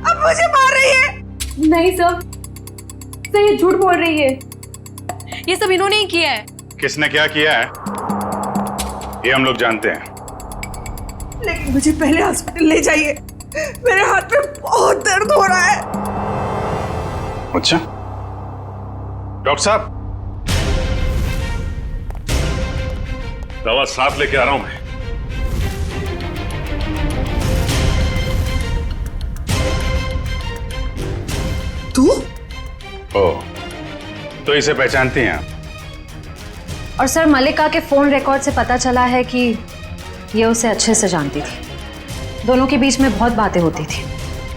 अब मुझे मार रही है। नहीं सर, ये झूठ बोल रही है। ये सब इन्होंने ही किया है। किसने क्या किया है ये हम लोग जानते हैं। लेकिन मुझे पहले हॉस्पिटल ले जाइए, मेरे हाथ में बहुत दर्द हो रहा है। अच्छा डॉक्टर साहब, दवा साथ लेके आ रहा हूं मैं। तू? ओ, तो इसे पहचानती हैं आप? और सर मल्लिका के फोन रिकॉर्ड से पता चला है कि ये उसे अच्छे से जानती थी। दोनों के बीच में बहुत बातें होती थी।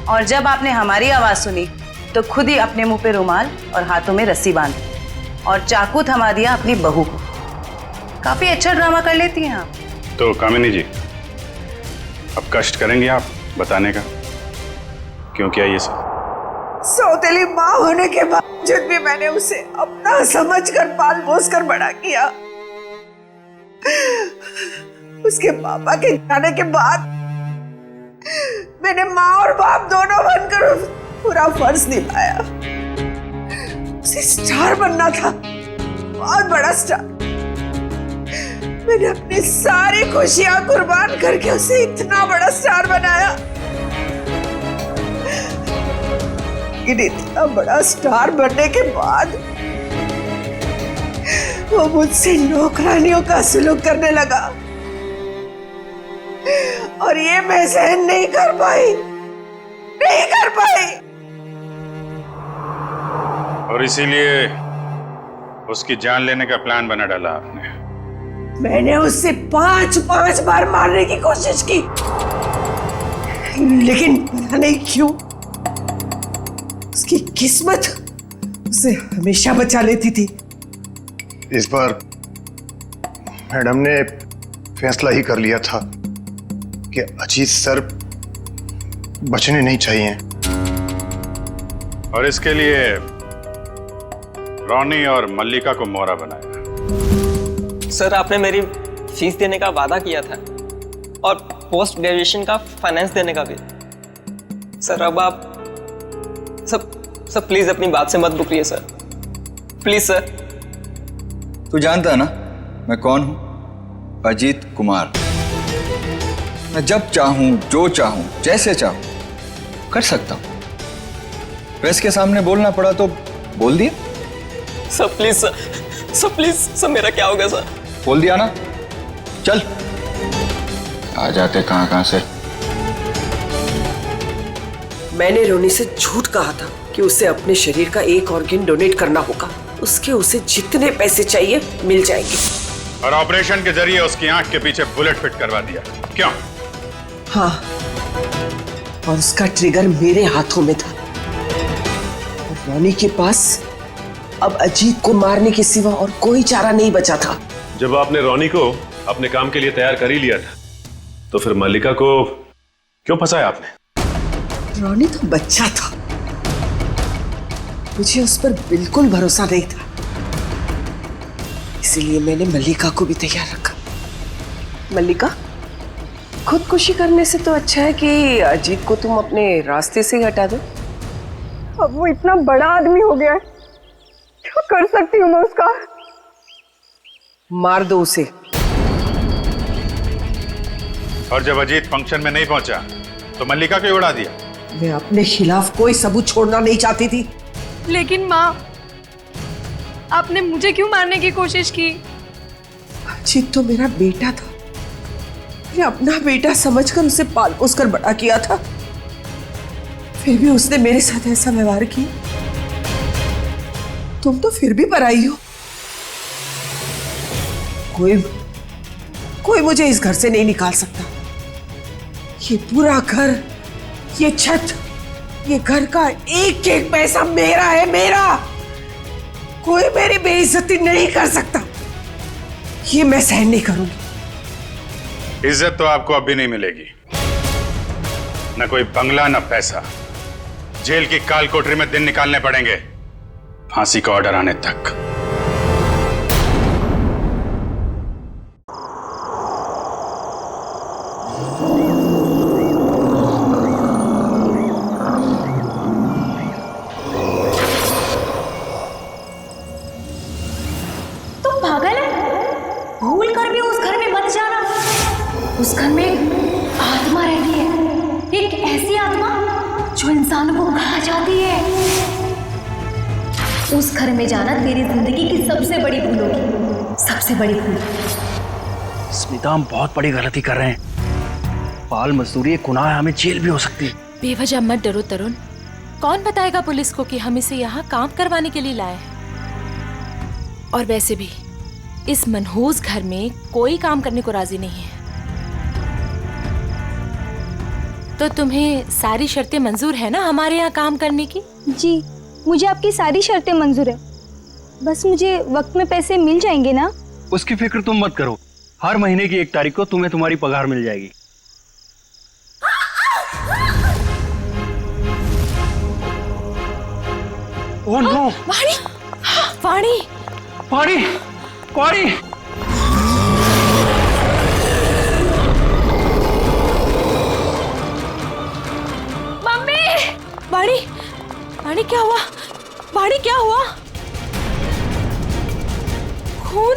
और जब आपने हमारी आवाज सुनी तो खुद ही अपने मुंह पे रुमाल और हाथों में रस्सी बांधी और चाकू थमा दिया अपनी बहू को। काफी अच्छा ड्रामा कर लेती हैं आप। तो कामिनी जी, अब कष्ट करेंगे आप बताने का क्यों किया ये सब? सौतेली माँ होने के बावजूद भी मैंने उसे अपना समझकर पाल पोस कर बड़ा किया। उसके पापा के जाने के बाद मैंने माँ और बाप दोनों बनकर पूरा फर्ज निभाया। उसे स्टार बनना था, बहुत बड़ा स्टार। मैंने अपनी सारी खुशियां कुर्बान करके उसे इतना बड़ा स्टार बनाया। लेकिन इतना बड़ा स्टार बनने के बाद वो मुझसे नौकरानियों का सलूक करने लगा और ये मैं सहन नहीं कर पाई, नहीं कर पाई। और इसीलिए उसकी जान लेने का प्लान बना डाला आपने? मैंने उससे 5 बार मारने की कोशिश की, लेकिन पता नहीं क्यों उसकी किस्मत उसे हमेशा बचा लेती थी। इस बार मैडम ने फैसला ही कर लिया था कि अजीत सर बचने नहीं चाहिए। और इसके लिए रोनी और मल्लिका को मोहरा बनाया। सर आपने मेरी फीस देने का वादा किया था और पोस्ट ग्रेजुएशन का फाइनेंस देने का भी। सर अब आप सब प्लीज अपनी बात से मत रुकिए सर, प्लीज सर। तू जानता है ना मैं कौन हूं? अजीत कुमार। मैं जब चाहूं, जो चाहूं, जैसे चाहूं कर सकता हूं। प्रेस के सामने बोलना पड़ा तो बोल दिया। Sir please sir please sir, मेरा क्या होगा सर? बोल दिया ना, चल। आ जाते कहां से। मैंने रोनी से झूठ कहा था कि उसे अपने शरीर का एक ऑर्गन डोनेट करना होगा। उसके उसे जितने पैसे चाहिए मिल जाएंगे। और ऑपरेशन के जरिए उसकी आंख के पीछे बुलेट फिट करवा दिया। क्यों? हाँ, और उसका ट्रिगर मेरे हाथों में था। और रोनी के पास अब अजीत को मारने के सिवा और कोई चारा नहीं बचा था। जब आपने रोनी को अपने काम के लिए तैयार कर ही लिया था तो फिर मल्लिका को क्यों फंसाया आपने? रोनी तो बच्चा था, मुझे उस पर बिल्कुल भरोसा नहीं था। इसीलिए मैंने मल्लिका को भी तैयार रखा। मल्लिका, खुदकुशी करने से तो अच्छा है कि अजीत को तुम अपने रास्ते से ही हटा दो। अब वो इतना बड़ा आदमी हो गया है, क्या कर सकती हूँ मैं उसका? मार दो उसे। और जब अजीत फंक्शन में नहीं पहुंचा तो मल्लिका को ही उड़ा दिया। मैं अपने खिलाफ कोई सबूत छोड़ना नहीं चाहती थी। लेकिन माँ, आपने मुझे क्यों मारने की कोशिश की? अजीत तो मेरा बेटा था, मैंने अपना बेटा समझकर उसे पाल पोस कर बड़ा किया था, फिर भी उसने मेरे साथ ऐसा व्यवहार किया। तुम तो फिर भी पराई हो। कोई मुझे इस घर से नहीं निकाल सकता। ये पूरा घर, ये छत, ये घर का एक एक पैसा मेरा है, मेरा। कोई मेरी बेइज्जती नहीं कर सकता। ये मैं सहन नहीं करूंगी। इज्जत तो आपको अब भी नहीं मिलेगी, न कोई बंगला न पैसा। जेल की काल कोठरी में दिन निकालने पड़ेंगे, फांसी का ऑर्डर आने तक। तुम पागल है? भूल कर भी उस घर में मत जाना। उस घर में एक आत्मा रहती है, एक ऐसी आत्मा जो इंसान को खा जाती है। उस घर में जाना तेरी जिंदगी की सबसे बड़ी भूल होगी, सबसे बड़ी भूल। स्मिता, हम बहुत बड़ी गलती कर रहे हैं। बाल मजदूरी एक गुनाह है, हमें जेल भी हो सकती है। बेवजह मत डरो तरुण। कौन बताएगा पुलिस को कि हम इसे यहाँ काम करवाने के लिए लाए हैं? और वैसे भी इस मनहूस घर में कोई काम करने को राजी नहीं है। तो तुम्हें सारी शर्तें मंजूर है ना हमारे यहाँ काम करने की? जी, मुझे आपकी सारी शर्तें मंजूर है। बस मुझे वक्त में पैसे मिल जाएंगे ना? उसकी फिक्र तुम मत करो, हर महीने की 1 तारीख को तुम्हें तुम्हारी पगार मिल जाएगी। Oh no! वाणी! वाणी! वाणी! वाणी! मम्मी! वाणी! वाणी क्या हुआ? वाणी क्या हुआ? खून?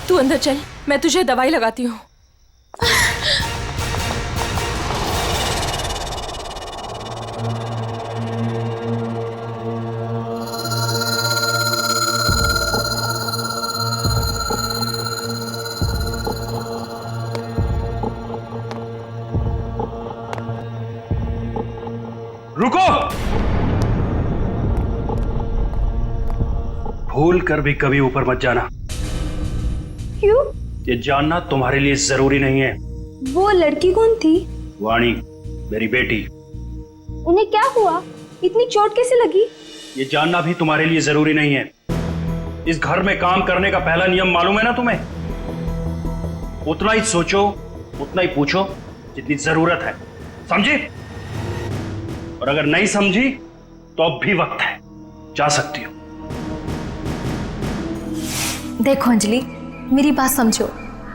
तू अंदर चल, मैं तुझे दवाई लगाती हूँ। रुको! भूल कर भी कभी ऊपर मत जाना। क्यों? ये जानना तुम्हारे लिए जरूरी नहीं है। वो लड़की कौन थी? वाणी, मेरी बेटी। उन्हें क्या हुआ? इतनी चोट कैसे लगी? ये जानना भी तुम्हारे लिए जरूरी नहीं है। इस घर में काम करने का पहला नियम मालूम है ना तुम्हें? उतना ही सोचो, उतना ही पूछो जितनी जरूरत है, समझी? और अगर नहीं समझी तो अब भी वक्त है, जा सकती हो। देखो अंजलि, मेरी बात समझो,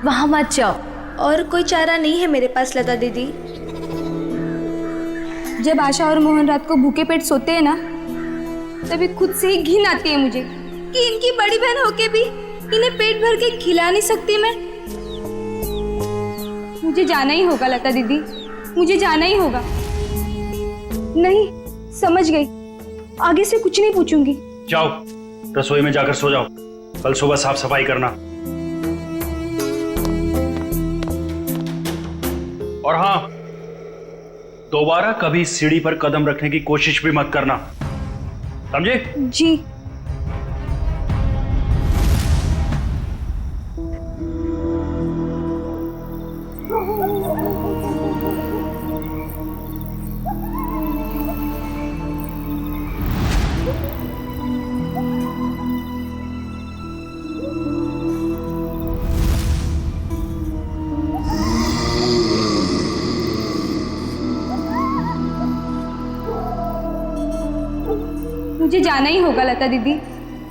वहां मत जाओ। और कोई चारा नहीं है मेरे पास लता दीदी। जब आशा और मोहन रात को भूखे पेट सोते हैं ना, तभी खुद से ही घिन आती है मुझे कि इनकी बड़ी बहन होके भी इन्हें पेट भर के खिला नहीं सकती मैं। मुझे जाना ही होगा लता दीदी, मुझे जाना ही होगा। नहीं, समझ गई, आगे से कुछ नहीं पूछूंगी। जाओ, रसोई में जाकर सो जाओ, कल सुबह साफ सफाई करना। और हाँ, दोबारा कभी सीढ़ी पर कदम रखने की कोशिश भी मत करना, समझे? जी। मुझे जाना ही होगा लता दीदी,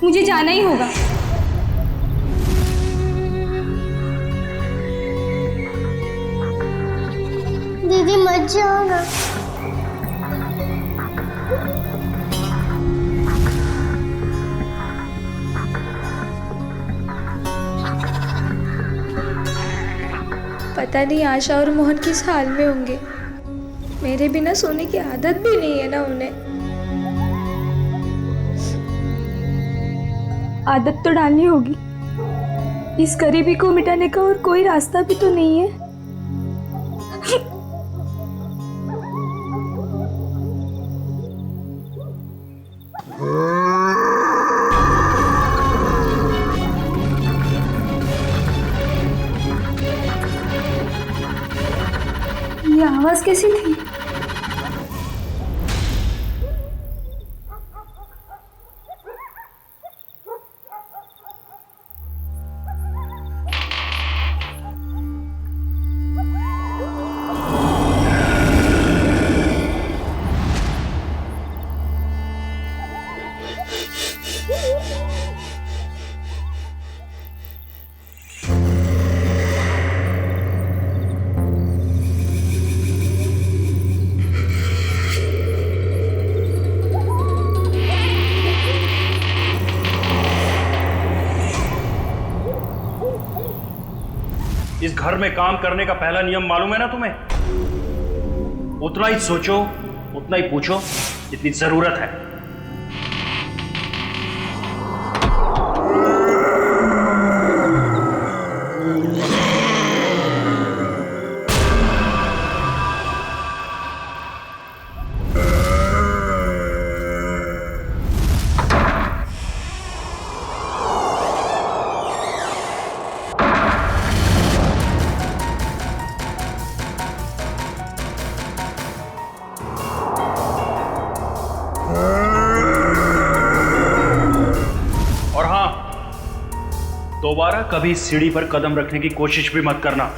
मुझे जाना ही होगा। दीदी मत जाओ ना। पता नहीं आशा और मोहन किस हाल में होंगे। मेरे बिना सोने की आदत भी नहीं है ना उन्हें। आदत तो डालनी होगी। इस गरीबी को मिटाने का और कोई रास्ता भी तो नहीं है। ये आवाज कैसी थी? इस घर में काम करने का पहला नियम मालूम है ना तुम्हें? उतना ही सोचो, उतना ही पूछो जितनी जरूरत है। दोबारा कभी सीढ़ी पर कदम रखने की कोशिश भी मत करना।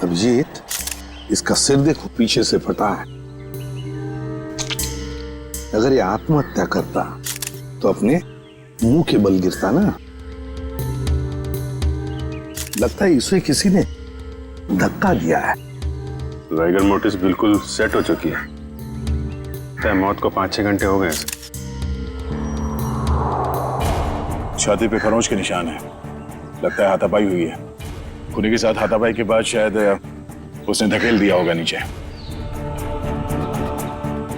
अभिजीत, इसका सिर देखो पीछे से फटा है। अगर ये आत्महत्या करता तो अपने मुंह के बल गिरता ना। लगता है इसे किसी ने धक्का दिया है। वाइगर मोटिस बिल्कुल सेट हो चुकी है। तय मौत को 5-6 घंटे हो गए। छाती पे खरोंच के निशान है। लगता है हाथापाई हुई है। खूनी के साथ हाथापाई के बाद शायद उसने धकेल दिया होगा नीचे।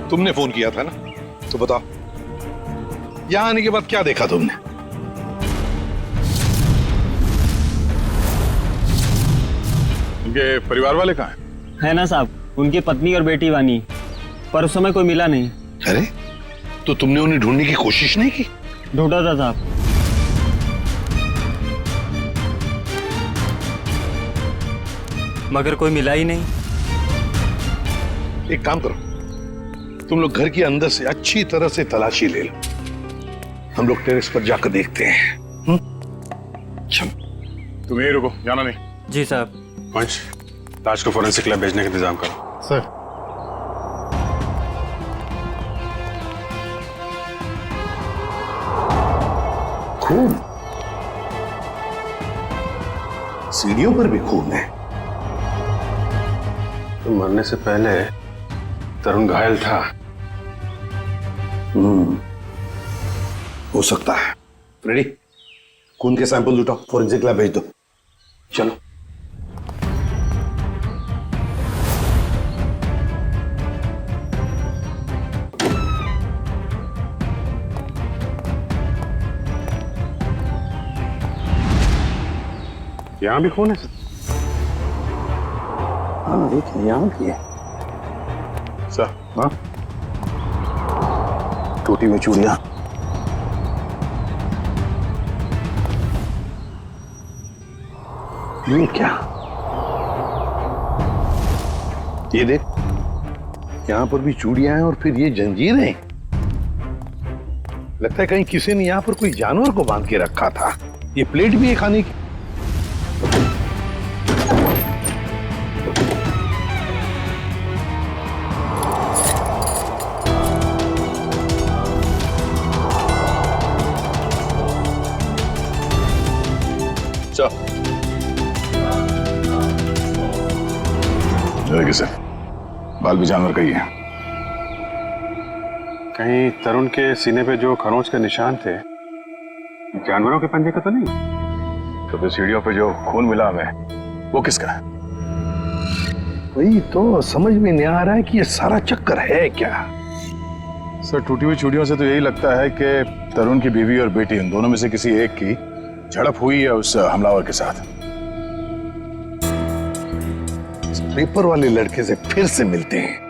तुमने फोन किया था ना, तो बताओ यहाँ आने के बाद क्या देखा तुमने? उनके परिवार वाले कहाँ हैं? है ना साहब, उनकी पत्नी और बेटी वानी, पर उस समय कोई मिला नहीं। अरे तो तुमने उन्हें ढूंढने की कोशिश नहीं की? ढूंढा था साहब। मगर कोई मिला ही नहीं। एक काम करो, तुम लोग घर के अंदर से अच्छी तरह से तलाशी ले लो, हम लोग टेरेस पर जाकर देखते हैं। चलो तुम यही रुको, जाना नहीं। जी साहब। पंच, लाश को फोरेंसिक लैब भेजने का इंतजाम करो। सर। खून, सीढ़ियों पर भी खून है। तो मरने से पहले तरुण घायल था। हो सकता है। रेडी, खून के सैंपल उठाओ, फोरेंसिक लैब भेज दो। चलो। यहां भी खून है सर? हाँ देखिए, यहाँ भी है सर। हाँ, टूटी हुई चूड़ियां। ये क्या? ये देख, यहां पर भी चूड़ियां हैं और फिर ये जंजीरें। लगता है कहीं किसी ने यहां पर कोई जानवर को बांध के रखा था। ये प्लेट भी है खाने की। किसे बाल भी जानवर का ही है। कहीं तरुण के सीने पे जो खरोंच के निशान थे जानवरों के पंजे का तो नहीं? तो सीढ़ियों पे जो खून मिला हमें, वो किसका है? वही तो समझ में नहीं आ रहा है कि ये सारा चक्कर है क्या। सर, टूटी हुई चूड़ियों से तो यही लगता है कि तरुण की बीवी और बेटी, इन दोनों में से किसी एक की झड़प हुई है उस हमलावर के साथ। पेपर वाले लड़के से फिर से मिलते हैं।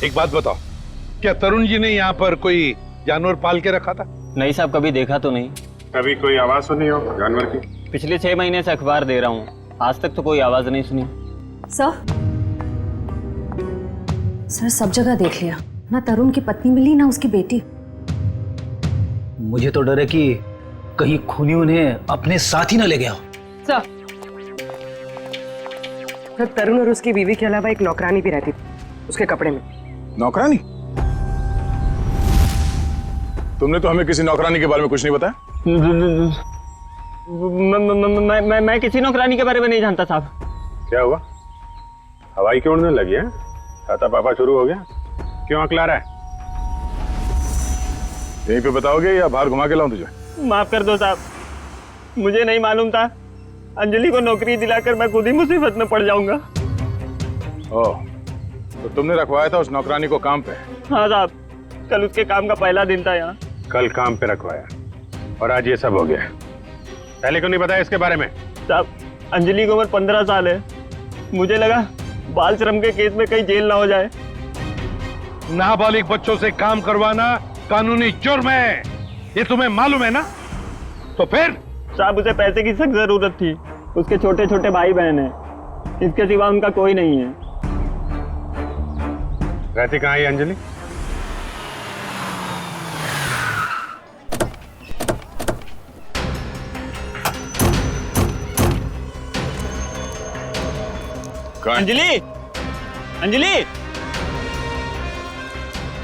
एक बात बताओ, क्या तरुण जी ने यहाँ पर कोई जानवर पाल के रखा था? नहीं साहब, कभी देखा तो नहीं। कभी कोई आवाज सुनी हो जानवर की? पिछले 6 महीने से अखबार दे रहा हूँ, आज तक तो कोई आवाज नहीं सुनी। सर सब जगह देख लिया, ना तरुण की पत्नी मिली ना उसकी बेटी। मुझे तो डर है कि कहीं खूनी उन्हें अपने साथ ही ना ले गया हो। सर, तरुण और उसकी बीवी के अलावा एक नौकरानी भी रहती थी उसके कपड़े में। नौकरानी? तुमने तो हमें किसी नौकरानी के बारे में कुछ नहीं बताया। मैं किसी नौकरानी के बारे में नहीं जानता साहब। क्या हुआ, हवाई क्यों उड़ने लगी है? खाता पापा शुरू हो गया? क्यों अकला रहा है? यहीं पे बताओगे या बाहर घुमा के लाऊं तुझे? माफ कर दो साहब, मुझे नहीं मालूम था। अंजलि को नौकरी दिलाकर मैं खुद ही मुसीबत में पड़ जाऊंगा। ओह, तो तुमने रखवाया था उस नौकरानी को काम पे? हाँ साहब, कल उसके काम का पहला दिन था यहाँ। कल काम पे रखवाया और आज ये सब हो गया। पहले क्यों नहीं बताया इसके बारे में? साहब, अंजलि की उम्र 15 साल है, मुझे लगा बाल श्रम के केस में कहीं जेल ना हो जाए। नाबालिग बच्चों से काम करवाना कानूनी जुर्म है, ये तुम्हें मालूम है ना? तो फिर? साहब, उसे पैसे की सख्त जरूरत थी, उसके छोटे छोटे भाई बहन हैं, इसके सिवा उनका कोई नहीं है। रहती कहाँ है अंजलि? अंजलि, अंजलि,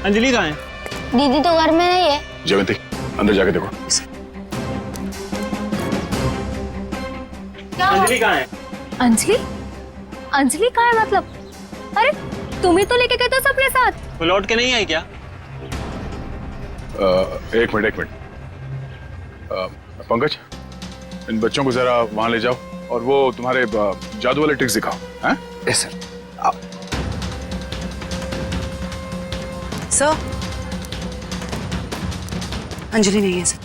अंजलि कहाँ है? दीदी तो घर में नहीं है। जयंती, अंदर जाके देखो। अंजलि कहाँ है? अंजलि? अंजलि कहाँ है मतलब? अरे तुम ही तो लेके गए थे अपने साथ। वो लौट के नहीं आई क्या? एक मिनट पंकज, इन बच्चों को जरा वहां ले जाओ और वो तुम्हारे जादू वाले ट्रिक्स दिखाओ। हैं? Yes sir. सर, अंजलि नहीं है सर।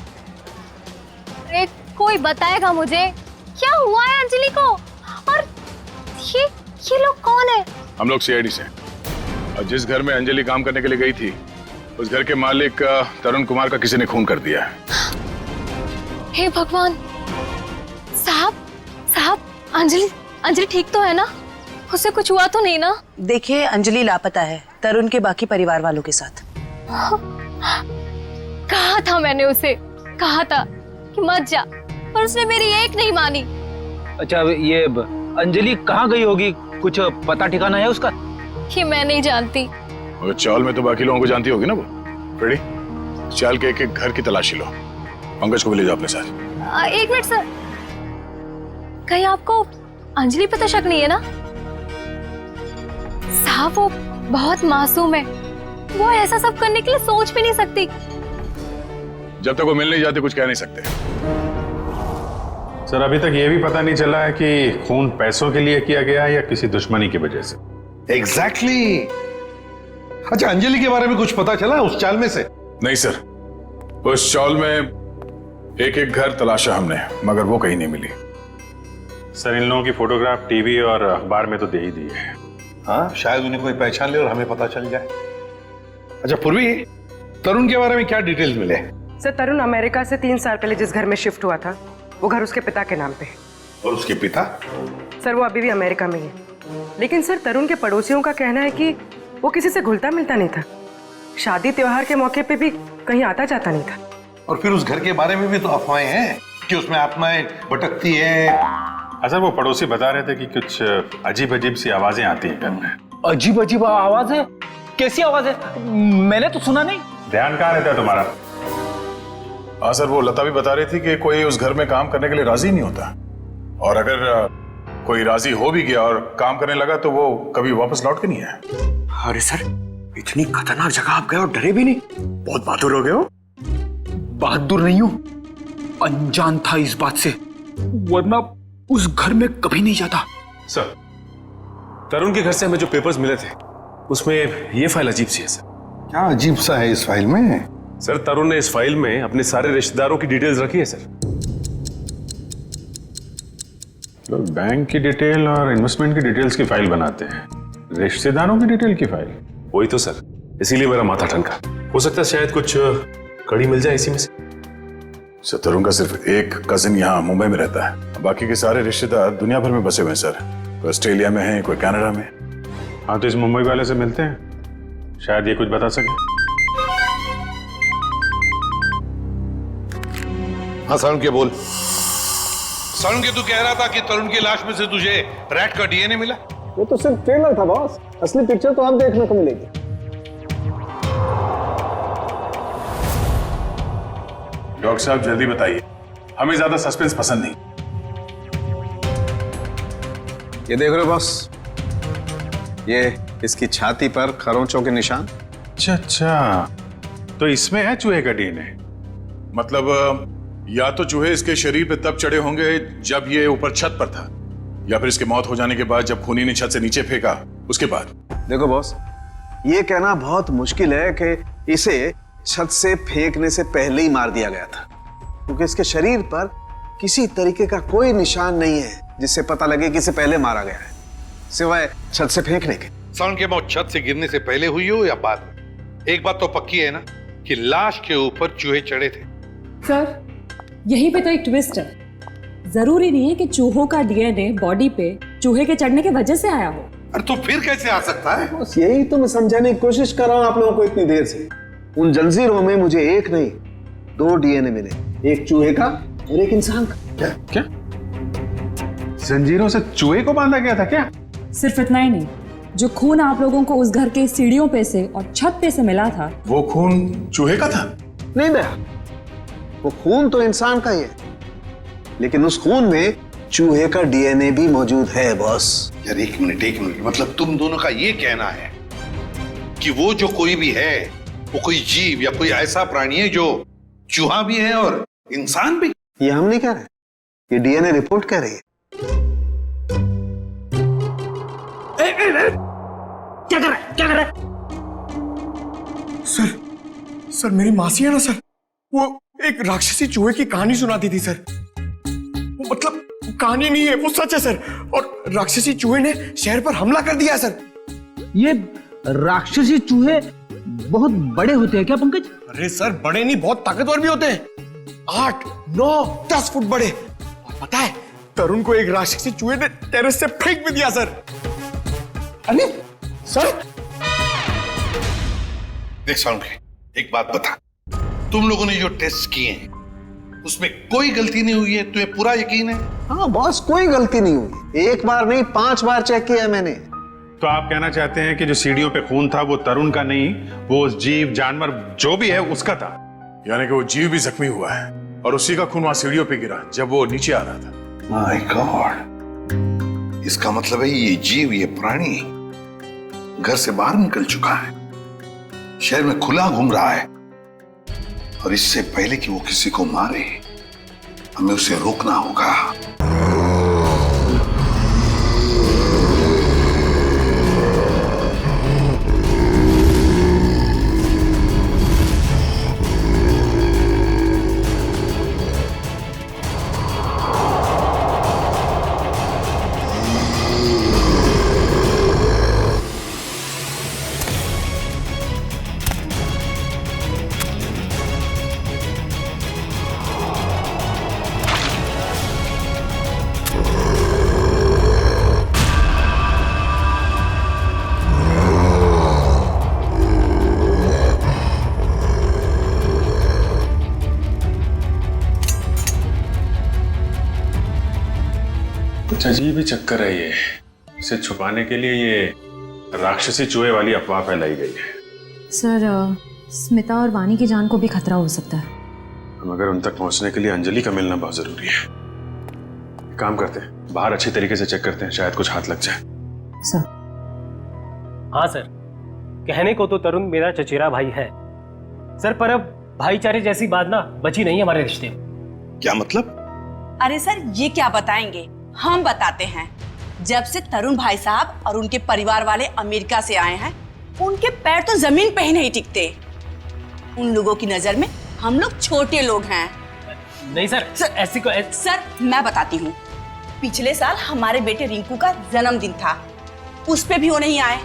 अरे कोई बताएगा मुझे क्या हुआ है अंजलि को? और ये लोग कौन है? हम लोग सीआईडी से। और जिस घर में अंजलि काम करने के लिए गई थी, उस घर के मालिक तरुण कुमार का किसी ने खून कर दिया है। हे भगवान! साहब, अंजलि ठीक तो है ना? उसे कुछ हुआ तो नहीं ना? देखिए, अंजलि लापता है तरुण के बाकी परिवार वालों के साथ। कहा था मैंने उसे, कहा था कि मत जा, पर उसने मेरी एक नहीं मानी। अच्छा, ये अंजलि कहाँ गई होगी? कुछ पता ठिकाना है उसका? ये मैं नहीं जानती। मगर चाल में तो बाकी लोगों को जानती होगी ना वो। रेडी? चाल के एक घर की तलाशी लो। पंकज को भी ले जाओ अपने साथ। एक मिनट सर, कहीं आपको अंजलि पे तो शक नहीं है ना? साहब, वो बहुत मासूम है, वो ऐसा सब करने के लिए सोच भी नहीं सकती। जब तक वो मिल नहीं जाते कुछ कह नहीं सकते। सर, अभी तक ये भी पता नहीं चला है कि खून पैसों के लिए किया गया है या किसी दुश्मनी की वजह से। एग्जैक्टली। अच्छा, अंजलि के बारे में कुछ पता चला उस चाल में से? नहीं सर, उस चाल में एक घर तलाशा हमने, मगर वो कहीं नहीं मिली। सर, इन लोगों की फोटोग्राफ टीवी और अखबार में तो दे ही दी है। हाँ, शायद उन्हें कोई पहचान ले और हमें पता चल जाए। अच्छा पूर्वी, तरुण के बारे में क्या डिटेल्स मिले? सर, तरुण अमेरिका से 3 साल पहले जिस घर में शिफ्ट हुआ था, वो घर उसके पिता के नाम पे है। और उसके पिता? सर, वो अभी भी अमेरिका में ही है। लेकिन सर, तरुण के पड़ोसियों का कहना है कि वो किसी से घुलता मिलता नहीं था। शादी त्योहार के मौके पे भी कहीं आता जाता नहीं था। और फिर उस घर के बारे में भी तो अफवाहें हैं कि उसमें आत्माएं भटकती हैं। सर, वो पड़ोसी बता रहे थे कि कुछ अजीब अजीब सी आवाजें आती हैं घर में। अजीब अजीब आवाज है? कैसी आवाज है? मैंने तो सुना नहीं। ध्यान कहाँ रहता है तुम्हारा? हाँ सर, वो लता भी बता रही थी कि कोई उस घर में काम करने के लिए राजी नहीं होता, और अगर कोई राजी हो भी गया और काम करने लगा तो वो कभी वापस लौट के नहीं आया। अरे सर, इतनी खतरनाक जगह आप गए और डरे भी नहीं? बहुत बहादुर हो गए हो। बहादुर नहीं हूं, अनजान था इस बात से, वरना उस घर में कभी नहीं जाता। सर, तरुण के घर से हमें जो पेपर्स मिले थे उसमें ये फाइल अजीब सी है सर। क्या अजीब सा है इस फाइल में? सर, तरुण ने इस फाइल में अपने सारे रिश्तेदारों की डिटेल्स रखी है सर। लोग बैंक की डिटेल और इन्वेस्टमेंट की डिटेल्स की फाइल बनाते हैं, रिश्तेदारों की डिटेल की फाइल? वही तो सर, इसीलिए मेरा माथा ठनका। हो सकता है शायद कुछ कड़ी मिल जाए इसी में से। सर, तरुण का सिर्फ एक कजिन यहाँ मुंबई में रहता है, बाकी के सारे रिश्तेदार दुनिया भर में बसे हुए हैं सर। कोई ऑस्ट्रेलिया में है, कोई कनाडा में। हाँ, तो इस मुंबई वाले से मिलते हैं, शायद ये कुछ बता सके। हाँ सारुण के बोल। सारुण के, तू कह रहा था कि तरुण की लाश में से तुझे रैट का डीएनए मिला? वो तो सिर्फ ट्रेलर था बॉस, असली पिक्चर तो अब देखने को मिलेगी। डॉक्टर साहब जल्दी बताइए, हमें ज्यादा सस्पेंस पसंद नहीं। ये देख रहे हो बॉस, ये इसकी छाती पर खरोंचों के निशान। अच्छा, तो इसमें है चूहे का डीएनए? मतलब या तो चूहे इसके शरीर पे तब चढ़े होंगे जब ये ऊपर छत पर था, या फिर इसके मौत हो जाने के बाद जब खूनी ने छत से नीचे फेंका उसके बाद। देखो बॉस, ये कहना बहुत मुश्किल है कि इसे छत से फेंकने से पहले ही मार दिया गया था, क्योंकि इसके शरीर पर किसी तरीके का कोई निशान नहीं है जिससे पता लगे कि इसे पहले मारा गया है, सिवाय छत से फेंकने के। सारुण की मौत छत से गिरने से पहले हुई हो या बाद में, एक बात तो पक्की है ना कि लाश के ऊपर चूहे चढ़े थे। सर, यहीं पे तो एक ट्विस्ट है। जरूरी नहीं है कि चूहों का डीएनए बॉडी पे चूहे के चढ़ने की वजह से आया हो। अरे तो फिर कैसे आ सकता है? बस यही तो मैं समझाने की कोशिश कर रहा हूं आप लोगों को इतनी देर से। उन जंजीरों में मुझे एक नहीं 2 डीएनए मिले, एक चूहे का और एक इंसान का। क्या? जंजीरों से चूहे को बांधा गया था क्या? सिर्फ इतना ही नहीं, जो खून आप लोगों को उस घर के सीढ़ियों पे से और छत पे से मिला था, वो खून चूहे का था? नहीं दया, वो खून तो इंसान का ही है, लेकिन उस खून में चूहे का डीएनए भी मौजूद है बॉस। यार एक मिनट, मतलब तुम दोनों का ये कहना है कि वो जो कोई भी है वो कोई जीव या कोई ऐसा प्राणी है जो चूहा भी है और इंसान भी। ये हम नहीं कह रहे, ये डीएनए रिपोर्ट कह रही है। क्या कर रहा है? क्या कर रहा है? सर मेरी मासी है ना सर, वो एक राक्षसी चूहे की कहानी सुनाती थी सर। वो मतलब कहानी नहीं है, वो सच है सर। और राक्षसी चूहे ने शहर पर हमला कर दिया सर। ये राक्षसी चूहे बहुत बड़े होते हैं क्या पंकज? अरे सर बड़े नहीं, बहुत ताकतवर भी होते हैं। 8, 9, 10 फुट बड़े। और पता है तरुण को एक राक्षसी चूहे ने टेरेस से फेंक भी दिया सर। अरे सर देख साउंड, एक बात बता, तुम लोगों ने जो टेस्ट किए हैं उसमें कोई गलती नहीं हुई है? तुम्हें पूरा यकीन है? हाँ बॉस, कोई गलती नहीं हुई। एक बार नहीं 5 बार चेक किया है मैंने। तो आप कहना चाहते हैं कि जो सीढ़ियों पे खून था वो तरुण का नहीं, वो उस जीव जानवर जो भी है उसका था? यानी कि वो जीव भी जख्मी हुआ है और उसी का खून वहां सीढ़ियों पे गिरा जब वो नीचे आ रहा था। माय गॉड, इसका मतलब है ये जीव, ये प्राणी घर से बाहर निकल चुका है, शहर में खुला घूम रहा है, और इससे पहले कि वो किसी को मारे हमें उसे रोकना होगा। कुछ अजीब ही चक्कर है ये। इसे छुपाने के लिए ये राक्षसी चूहे वाली अफवाह फैलाई गई है। सर स्मिता और वानी की जान को भी खतरा हो सकता है। मगर उन तक पहुंचने के लिए अंजलि का मिलना बहुत जरूरी है। काम करते हैं, बाहर अच्छी तरीके से चेक करते हैं, शायद कुछ हाथ लग जाए। सर। हाँ सर, कहने को तो तरुण मेरा चचेरा भाई है सर, पर अब भाईचारे जैसी बात ना बची नहीं हमारे रिश्ते में। क्या मतलब? अरे सर ये क्या बताएंगे, हम बताते हैं। जब से तरुण भाई साहब और उनके परिवार वाले अमेरिका से आए हैं, उनके पैर तो जमीन पे ही नहीं टिकते। उन लोगों की नजर में हम लोग छोटे लोग हैं। नहीं सर, ऐसी को सर मैं बताती हूँ, पिछले साल हमारे बेटे रिंकू का जन्मदिन था, उस पे भी वो नहीं आए।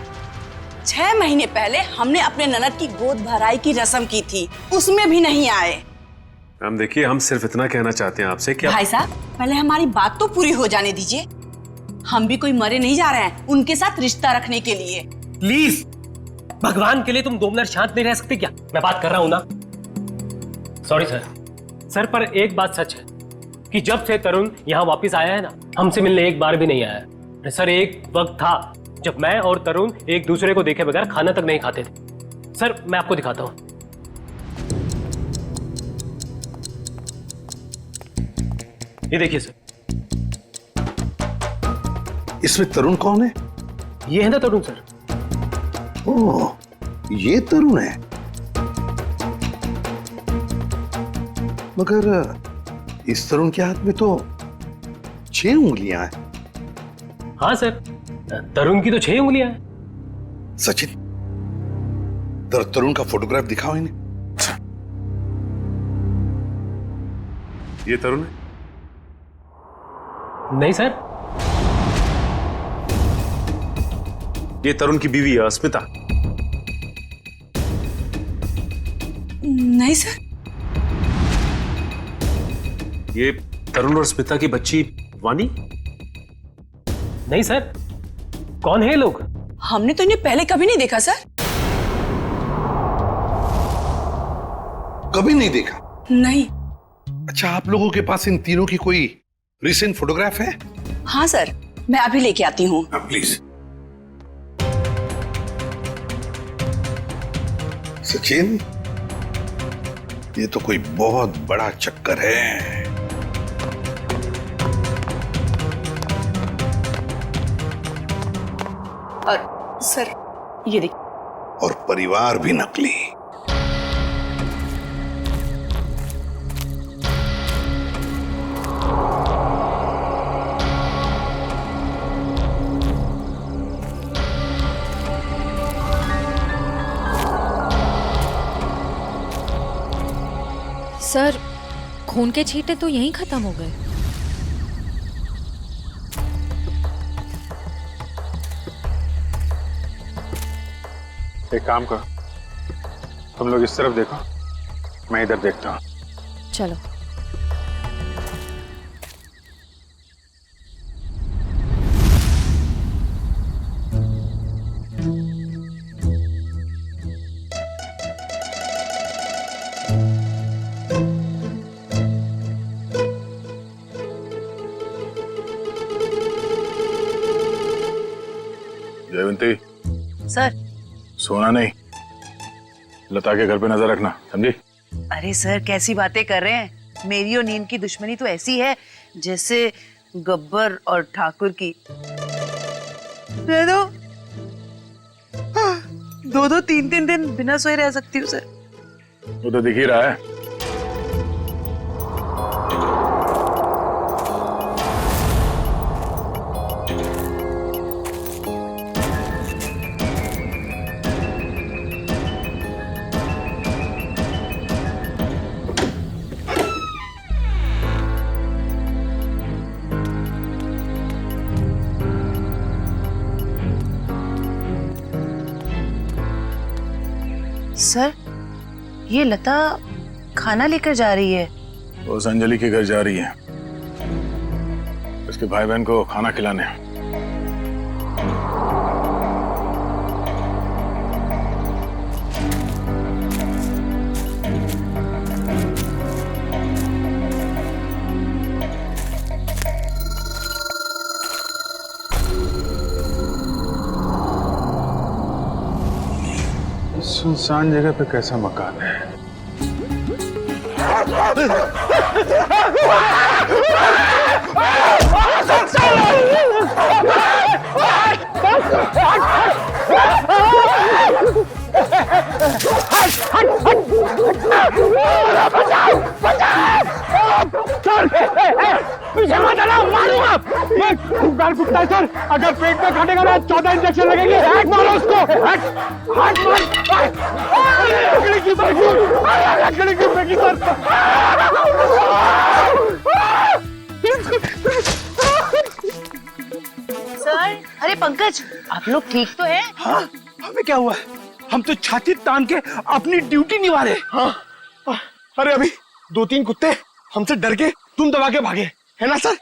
6 महीने पहले हमने अपने ननद की गोद भराई की रस्म की थी, उसमें भी नहीं आए। हम देखिए, हम सिर्फ इतना कहना चाहते हैं आपसे कि भाई साहब पहले हमारी बात तो पूरी हो जाने दीजिए। हम भी कोई मरे नहीं जा रहे हैं उनके साथ रिश्ता रखने के लिए। प्लीज भगवान के लिए तुम 2 मिनट शांत नहीं रह सकते क्या? मैं बात कर रहा हूं ना। सॉरी सर, पर एक बात सच है कि जब से तरुण यहाँ वापस आया है ना, हमसे मिलने एक बार भी नहीं आया है। सर एक वक्त था जब मैं और तरुण एक दूसरे को देखे बगैर खाना तक नहीं खाते थे। सर मैं आपको दिखाता हूँ, ये देखिए सर। इसमें तरुण कौन है? ये है ना तरुण सर। ओह, ये तरुण है। मगर इस तरुण के हाथ में तो 6 उंगलियां हैं। हाँ सर, तरुण की तो 6 उंगलियां हैं। सचिन, तरुण का फोटोग्राफ दिखाओ इन्हें। ये तरुण है? नहीं सर, ये तरुण की बीवी है स्मिता। नहीं सर। ये तरुण और स्मिता की बच्ची वानी? नहीं सर, कौन है ये लोग? हमने तो इन्हें पहले कभी नहीं देखा सर। कभी नहीं देखा? नहीं। अच्छा, आप लोगों के पास इन तीनों की कोई रिसेंट फोटोग्राफ है? हाँ सर, मैं अभी लेके आती हूँ। प्लीज। सचिन, ये तो कोई बहुत बड़ा चक्कर है। और सर ये देखिए। और परिवार भी नकली। सर, खून के छींटे तो यहीं खत्म हो गए। एक काम करो, तुम लोग इस तरफ देखो, मैं इधर देखता हूँ। चलो। जयवंती, सर। सोना नहीं, लता के घर पे नजर रखना, समझी? अरे सर, कैसी बातें कर रहे हैं? मेरी और नींद की दुश्मनी तो ऐसी है जैसे गब्बर और ठाकुर की। दे दो, 2-2, 3-3 दिन बिना सोए रह सकती हूँ सर। वो तो दिख ही रहा है। सर, ये लता खाना लेकर जा रही है। वो अंजलि के घर जा रही है, उसके भाई बहन को खाना खिलाने। सुनसान जगह पे कैसा मकान है? पीछे मत हटो, मारूंगा। गाल फुटता है सर, अगर पेट में काटेगा ना 14 इंजेक्शन लगेंगे। मारो उसको, हट लकड़ी की फेंकी, लकड़ी की फेंकी सर। सर, अरे पंकज, आप लोग ठीक तो हैं? हाँ, हमें क्या हुआ? हम तो छाती तान के अपनी ड्यूटी निभा रहे। हाँ, अरे अभी 2-3 कुत्ते हमसे डर के तुम दबा के भागे, है ना सर?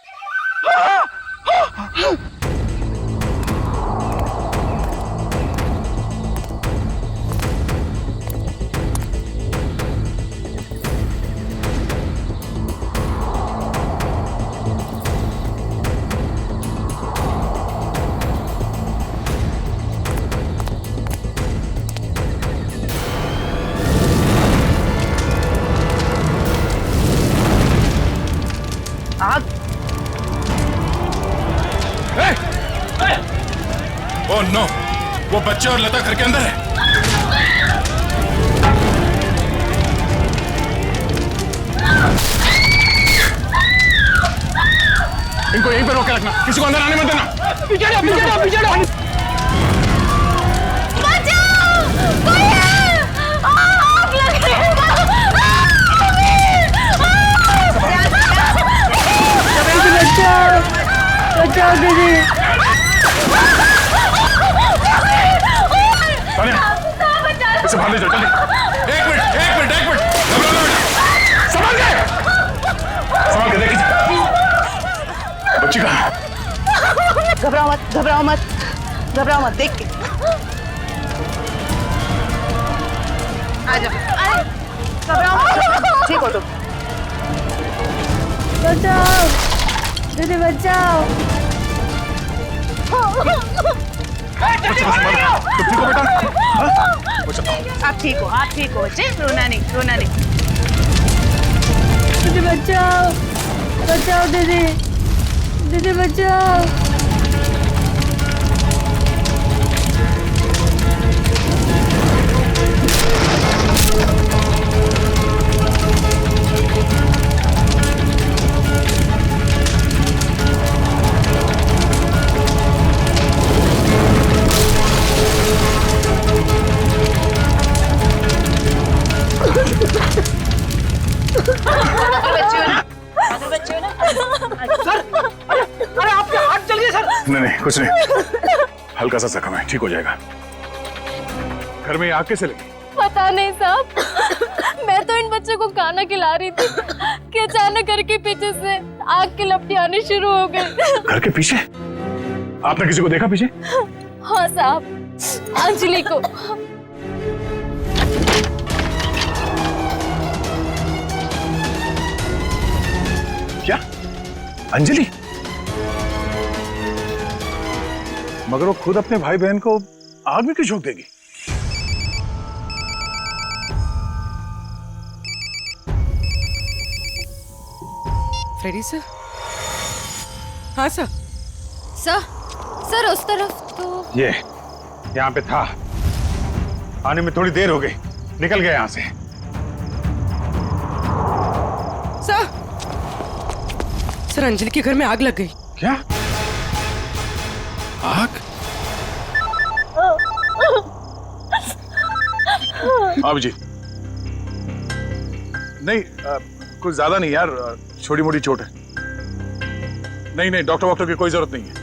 ओह नो, वो बच्चे और लता घर के अंदर है। इनको यहीं पे रोक के रखना, किसी को अंदर आने मत देना। पीछे जाओ, पीछे जाओ, पीछे जाओ। बचाओ दीदी। इसे बाहर ले जाओ, जल्दी। एक मिनट। संभाल के देखिए, बच्ची कहाँ? घबराओ मत, देख के आ जाओ। अरे घबराओ मत, ठीक हो तुम। बचाओ दीदी, बचाओ। आप ठीक हो बच्चे, रोना नहीं। दीदी बचाओ दीदी, बचाओ। कुछ नहीं, हल्का सा जख्म है, ठीक हो जाएगा। घर में आग कैसे लगी? पता नहीं साहब, मैं तो इन बच्चों को खाना खिला रही थी कि अचानक घर के पीछे से आग की लपटें आनी शुरू हो गई। घर के पीछे? आपने किसी को देखा पीछे? हाँ साहब, अंजलि को। क्या? अंजलि? मगर वो खुद अपने भाई बहन को आग में क्यों झोंक देगी? Freddie sir? हाँ सर। सर उस तरफ तो ये यहाँ पे था, आने में थोड़ी देर हो गई, निकल गया यहाँ से। सर अंजलि के घर में आग लग गई। क्या? आग? अभिजीत, नहीं कुछ ज्यादा नहीं यार, छोटी मोटी चोट है। नहीं डॉक्टर वॉक्टर की कोई जरूरत नहीं है।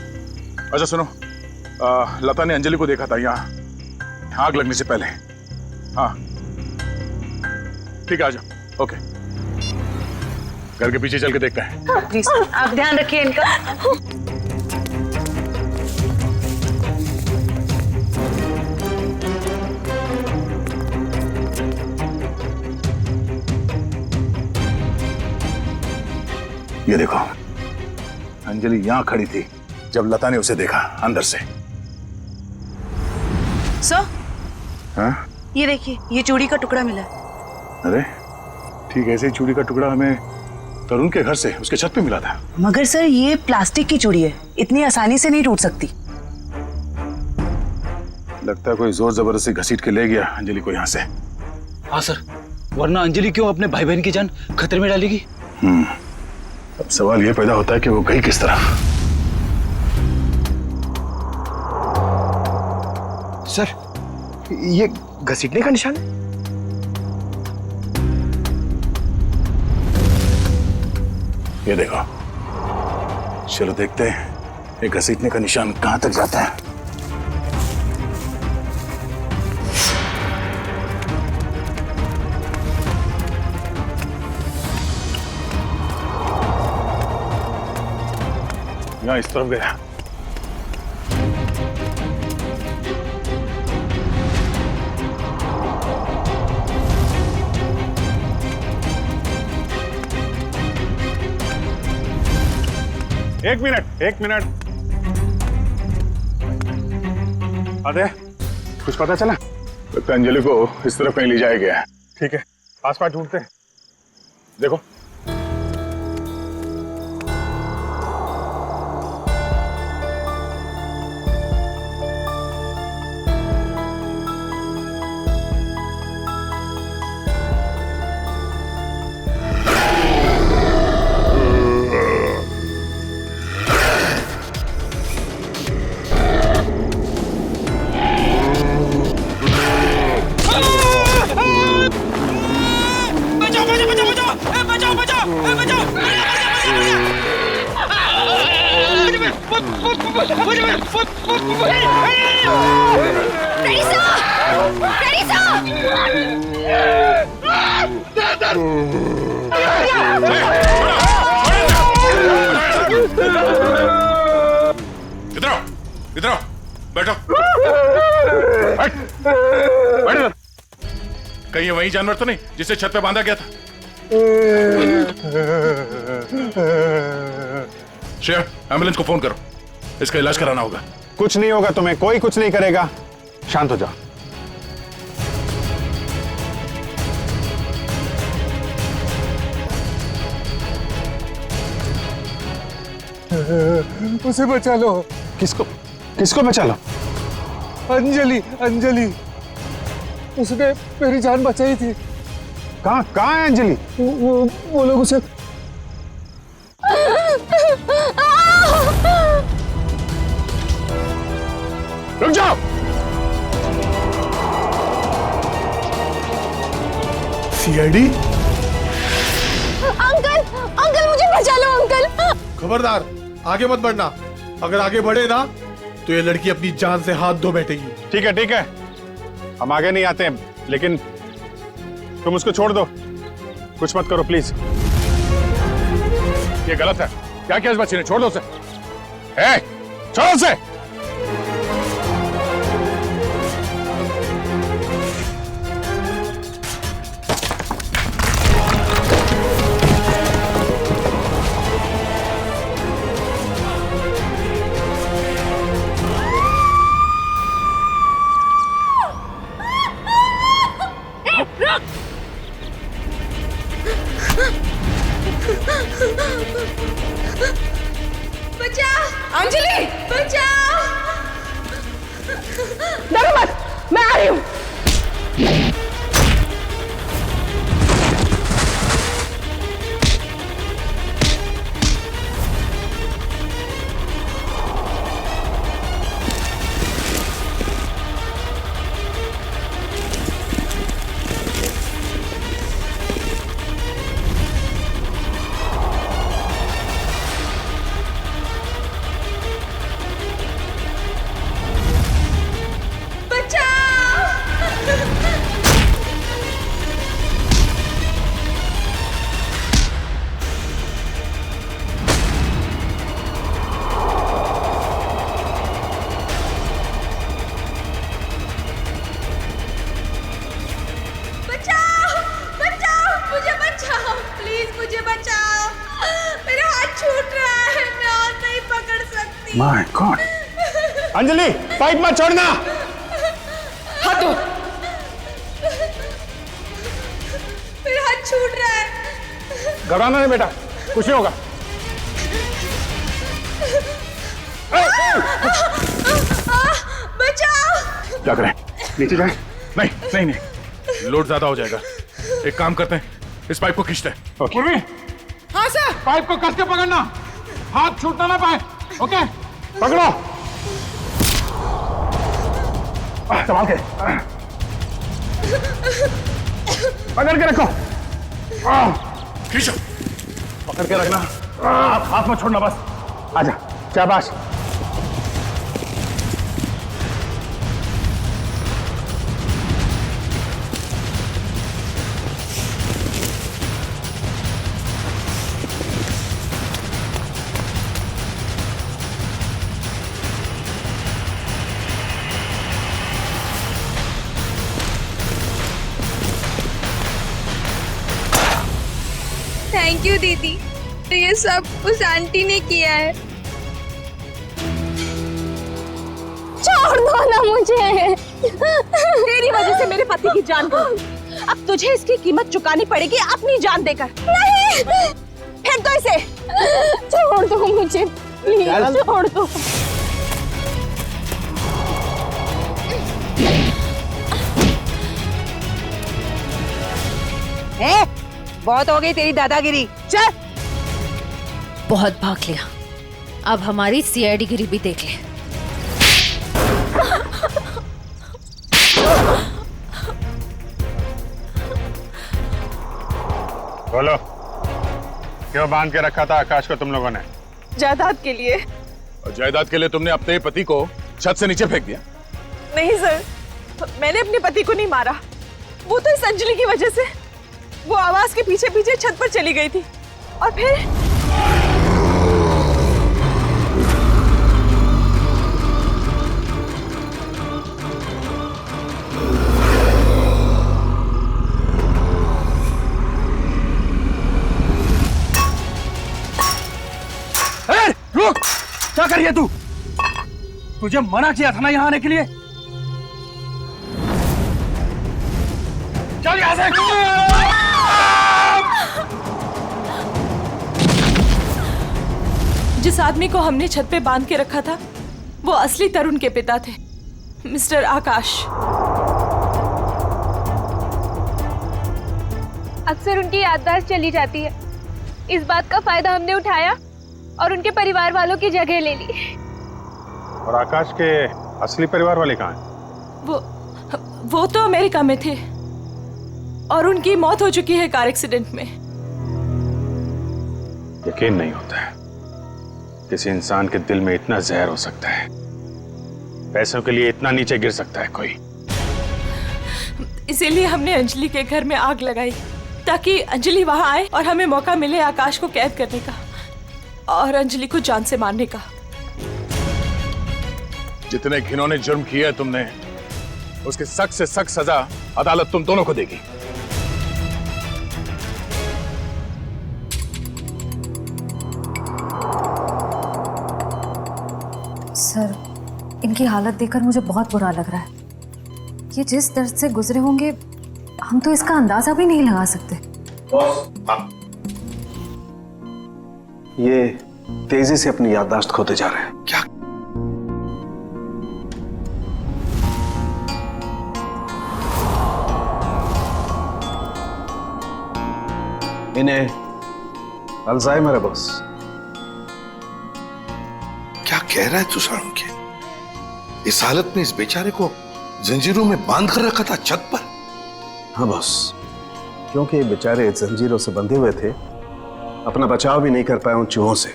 अच्छा सुनो, लता ने अंजलि को देखा था यहाँ आग लगने से पहले। हाँ ठीक है, आ जाओ। ओके, घर के पीछे चल के देखते हैं। जी सर, आप ध्यान रखिए इनका। ये देखो, अंजलि यहां खड़ी थी जब लता ने उसे देखा अंदर से। सर, हाँ? ये देखिए, ये चूड़ी का टुकड़ा मिला। अरे ठीक, ऐसे ही चूड़ी का टुकड़ा हमें तरुण के घर से उसके छत पे मिला था। मगर सर ये प्लास्टिक की चूड़ी है, इतनी आसानी से नहीं टूट सकती। लगता है कोई जोर जबरदस्ती घसीट के ले गया अंजलि को यहाँ से। हाँ सर, वरना अंजलि क्यों अपने भाई बहन की जान खतरे में डालेगी? अब सवाल ये पैदा होता है कि वो गई किस तरफ। सर, ये घसीटने का निशान है? ये देखो, चलो देखते हैं ये घसीटने का निशान कहां तक जाता है। यहाँ इस तरफ गया। एक मिनट। अरे कुछ पता चला? लगता है अंजलि को इस तरफ कहीं ले जाया गया है। ठीक है, आसपास ढूंढते हैं। देखो, इधर आओ, बैठो। बैठ। कहीं ये वही जानवर तो नहीं जिसे छत पे बांधा गया था? श्रेया, एम्बुलेंस को फोन करो, इसका इलाज कराना होगा। कुछ नहीं होगा तुम्हें, कोई कुछ नहीं करेगा, शांत हो जाओ। उसे बचा लो। किसको बचा लो? अंजलि, उसने मेरी जान बचाई थी। कहाँ है अंजलि? वो लोग उसे रुक जाओ। सीआईडी? अंकल मुझे बचा लो अंकल। खबरदार, आगे मत बढ़ना। अगर आगे बढ़े ना तो ये लड़की अपनी जान से हाथ धो बैठेगी। ठीक है, हम आगे नहीं आते हैं, लेकिन तुम उसको छोड़ दो, कुछ मत करो प्लीज। ये गलत है। क्या किया इस बच्चे ने? छोड़ दो उसे। छोड़ो उसे। बचाओ अंजलि, बचाओ। डरो मत, मैं आ रही हूँ। My God. अंजलि, पाइप मत छोड़ना। हाथ दो। मेरा हाथ छूट रहा है। घबराना नहीं बेटा, कुछ नहीं होगा। बचाओ। क्या करें? नीचे जाए? नहीं, लोड ज्यादा हो जाएगा। एक काम करते हैं, इस पाइप को खींचते हैं। पूर्वी, हाँ सर। पाइप को कस के पकड़ना, हाथ छूटना ना पाए। ओके, पकड़ो। संभाल के। पकड़ के रखो। खींचो। पकड़ के रखना, हाथ में छोड़ना बस। आजा, शाबाश। थैंक यू दीदी, तो ये सब उस आंटी ने किया है। छोड़ दो ना मुझे। तेरी वजह से मेरे पति की जान गई। अब तुझे इसकी कीमत चुकानी पड़ेगी अपनी जान देकर। नहीं, फेंक दो इसे। छोड़ दो मुझे प्लीज, छोड़ दो। बहुत हो गई तेरी दादागिरी, चल। बहुत भाग लिया, अब हमारी सीआईडी गिरी भी देख ले। बोलो, क्यों बांध के रखा था आकाश को तुम लोगों ने? जायदाद के लिए। और जायदाद के लिए तुमने अपने पति को छत से नीचे फेंक दिया? नहीं सर, मैंने अपने पति को नहीं मारा, वो तो इस अंजलि की वजह से। वो आवाज के पीछे पीछे छत पर चली गई थी और फिर रुक, क्या कर रही है तू? तुझे मना किया था ना यहाँ आने के लिए। चल यहाँ से। जिस आदमी को हमने छत पे बांध के रखा था वो असली तरुण के पिता थे, मिस्टर आकाश। अक्सर उनकी याददाश्त चली जाती है। इस बात का फायदा हमने उठाया और उनके परिवार वालों की जगह ले ली। और आकाश के असली परिवार वाले कहाँ हैं? वो तो अमेरिका में थे और उनकी मौत हो चुकी है कार एक्सीडेंट में। यकीन नहीं होता है किसी इंसान के दिल में इतना जहर हो सकता है। पैसों के लिए इतना नीचे गिर सकता है कोई? इसीलिए हमने अंजलि के घर में आग लगाई ताकि अंजलि वहां आए और हमें मौका मिले आकाश को कैद करने का और अंजलि को जान से मारने का। जितने घिनौने जुर्म किए है तुमने, उसकी सख्त से सख्त सजा अदालत तुम दोनों को देगी। सर, इनकी हालत देखकर मुझे बहुत बुरा लग रहा है। ये जिस दर्द से गुजरे होंगे हम तो इसका अंदाजा भी नहीं लगा सकते। ये तेजी से अपनी याददाश्त खोते जा रहे हैं। क्या? इन्हें अल्जाइमर है बॉस। क्या कह रहा है तू साळुंखे? इस हालत में इस बेचारे को जंजीरों में बांध कर रखा था छत पर? हाँ बॉस, क्योंकि ये बेचारे जंजीरों से बंधे हुए थे, अपना बचाव भी नहीं कर पाए उन चूहों से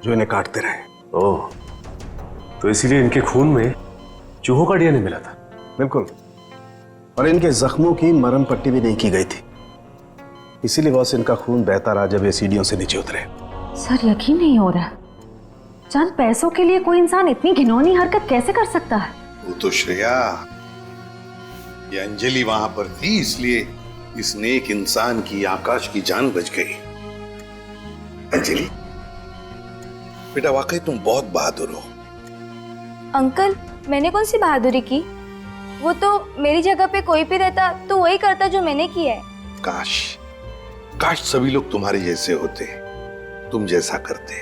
जो इन्हें काटते रहे। ओह, तो इसीलिए इनके खून में चूहों का डीएनए मिला था? बिल्कुल, और इनके जख्मों की मरहम पट्टी भी नहीं की गई थी, इसीलिए बॉस इनका खून बहता रहा जब ये सीढ़ियों से नीचे उतरे। सर, यकीन नहीं हो रहा, चंद पैसों के लिए कोई इंसान इतनी घिनौनी हरकत कैसे कर सकता है? वो तो श्रेया, ये अंजलि वहां पर थी इसलिए इस नेक इंसान की, आकाश की जान बच गई। अंजलि बेटा, वाकई तुम बहुत बहादुर हो। अंकल, मैंने कौन सी बहादुरी की? वो तो मेरी जगह पे कोई भी रहता तो वही करता जो मैंने किया है। काश सभी लोग तुम्हारे जैसे होते, तुम जैसा करते।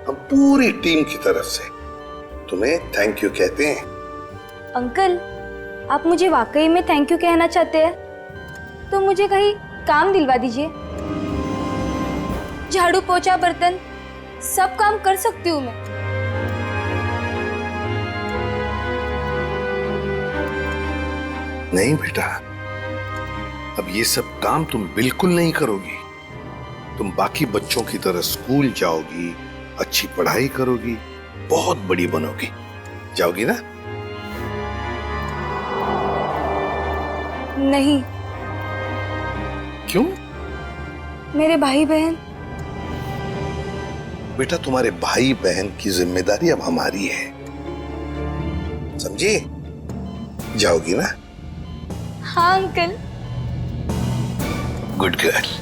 हम पूरी टीम की तरफ से तुम्हें थैंक यू कहते हैं। अंकल, आप मुझे वाकई में थैंक यू कहना चाहते हैं तो मुझे कहीं काम दिलवा दीजिए। झाड़ू पोछा बर्तन सब काम कर सकती हूँ मैं। नहीं बेटा, अब ये सब काम तुम बिल्कुल नहीं करोगी। तुम बाकी बच्चों की तरह स्कूल जाओगी, अच्छी पढ़ाई करोगी, बहुत बड़ी बनोगी। जाओगी ना? नहीं। क्यों? मेरे भाई बहन। बेटा, तुम्हारे भाई बहन की जिम्मेदारी अब हमारी है, समझी? जाओगी ना? हाँ अंकल। Good girl.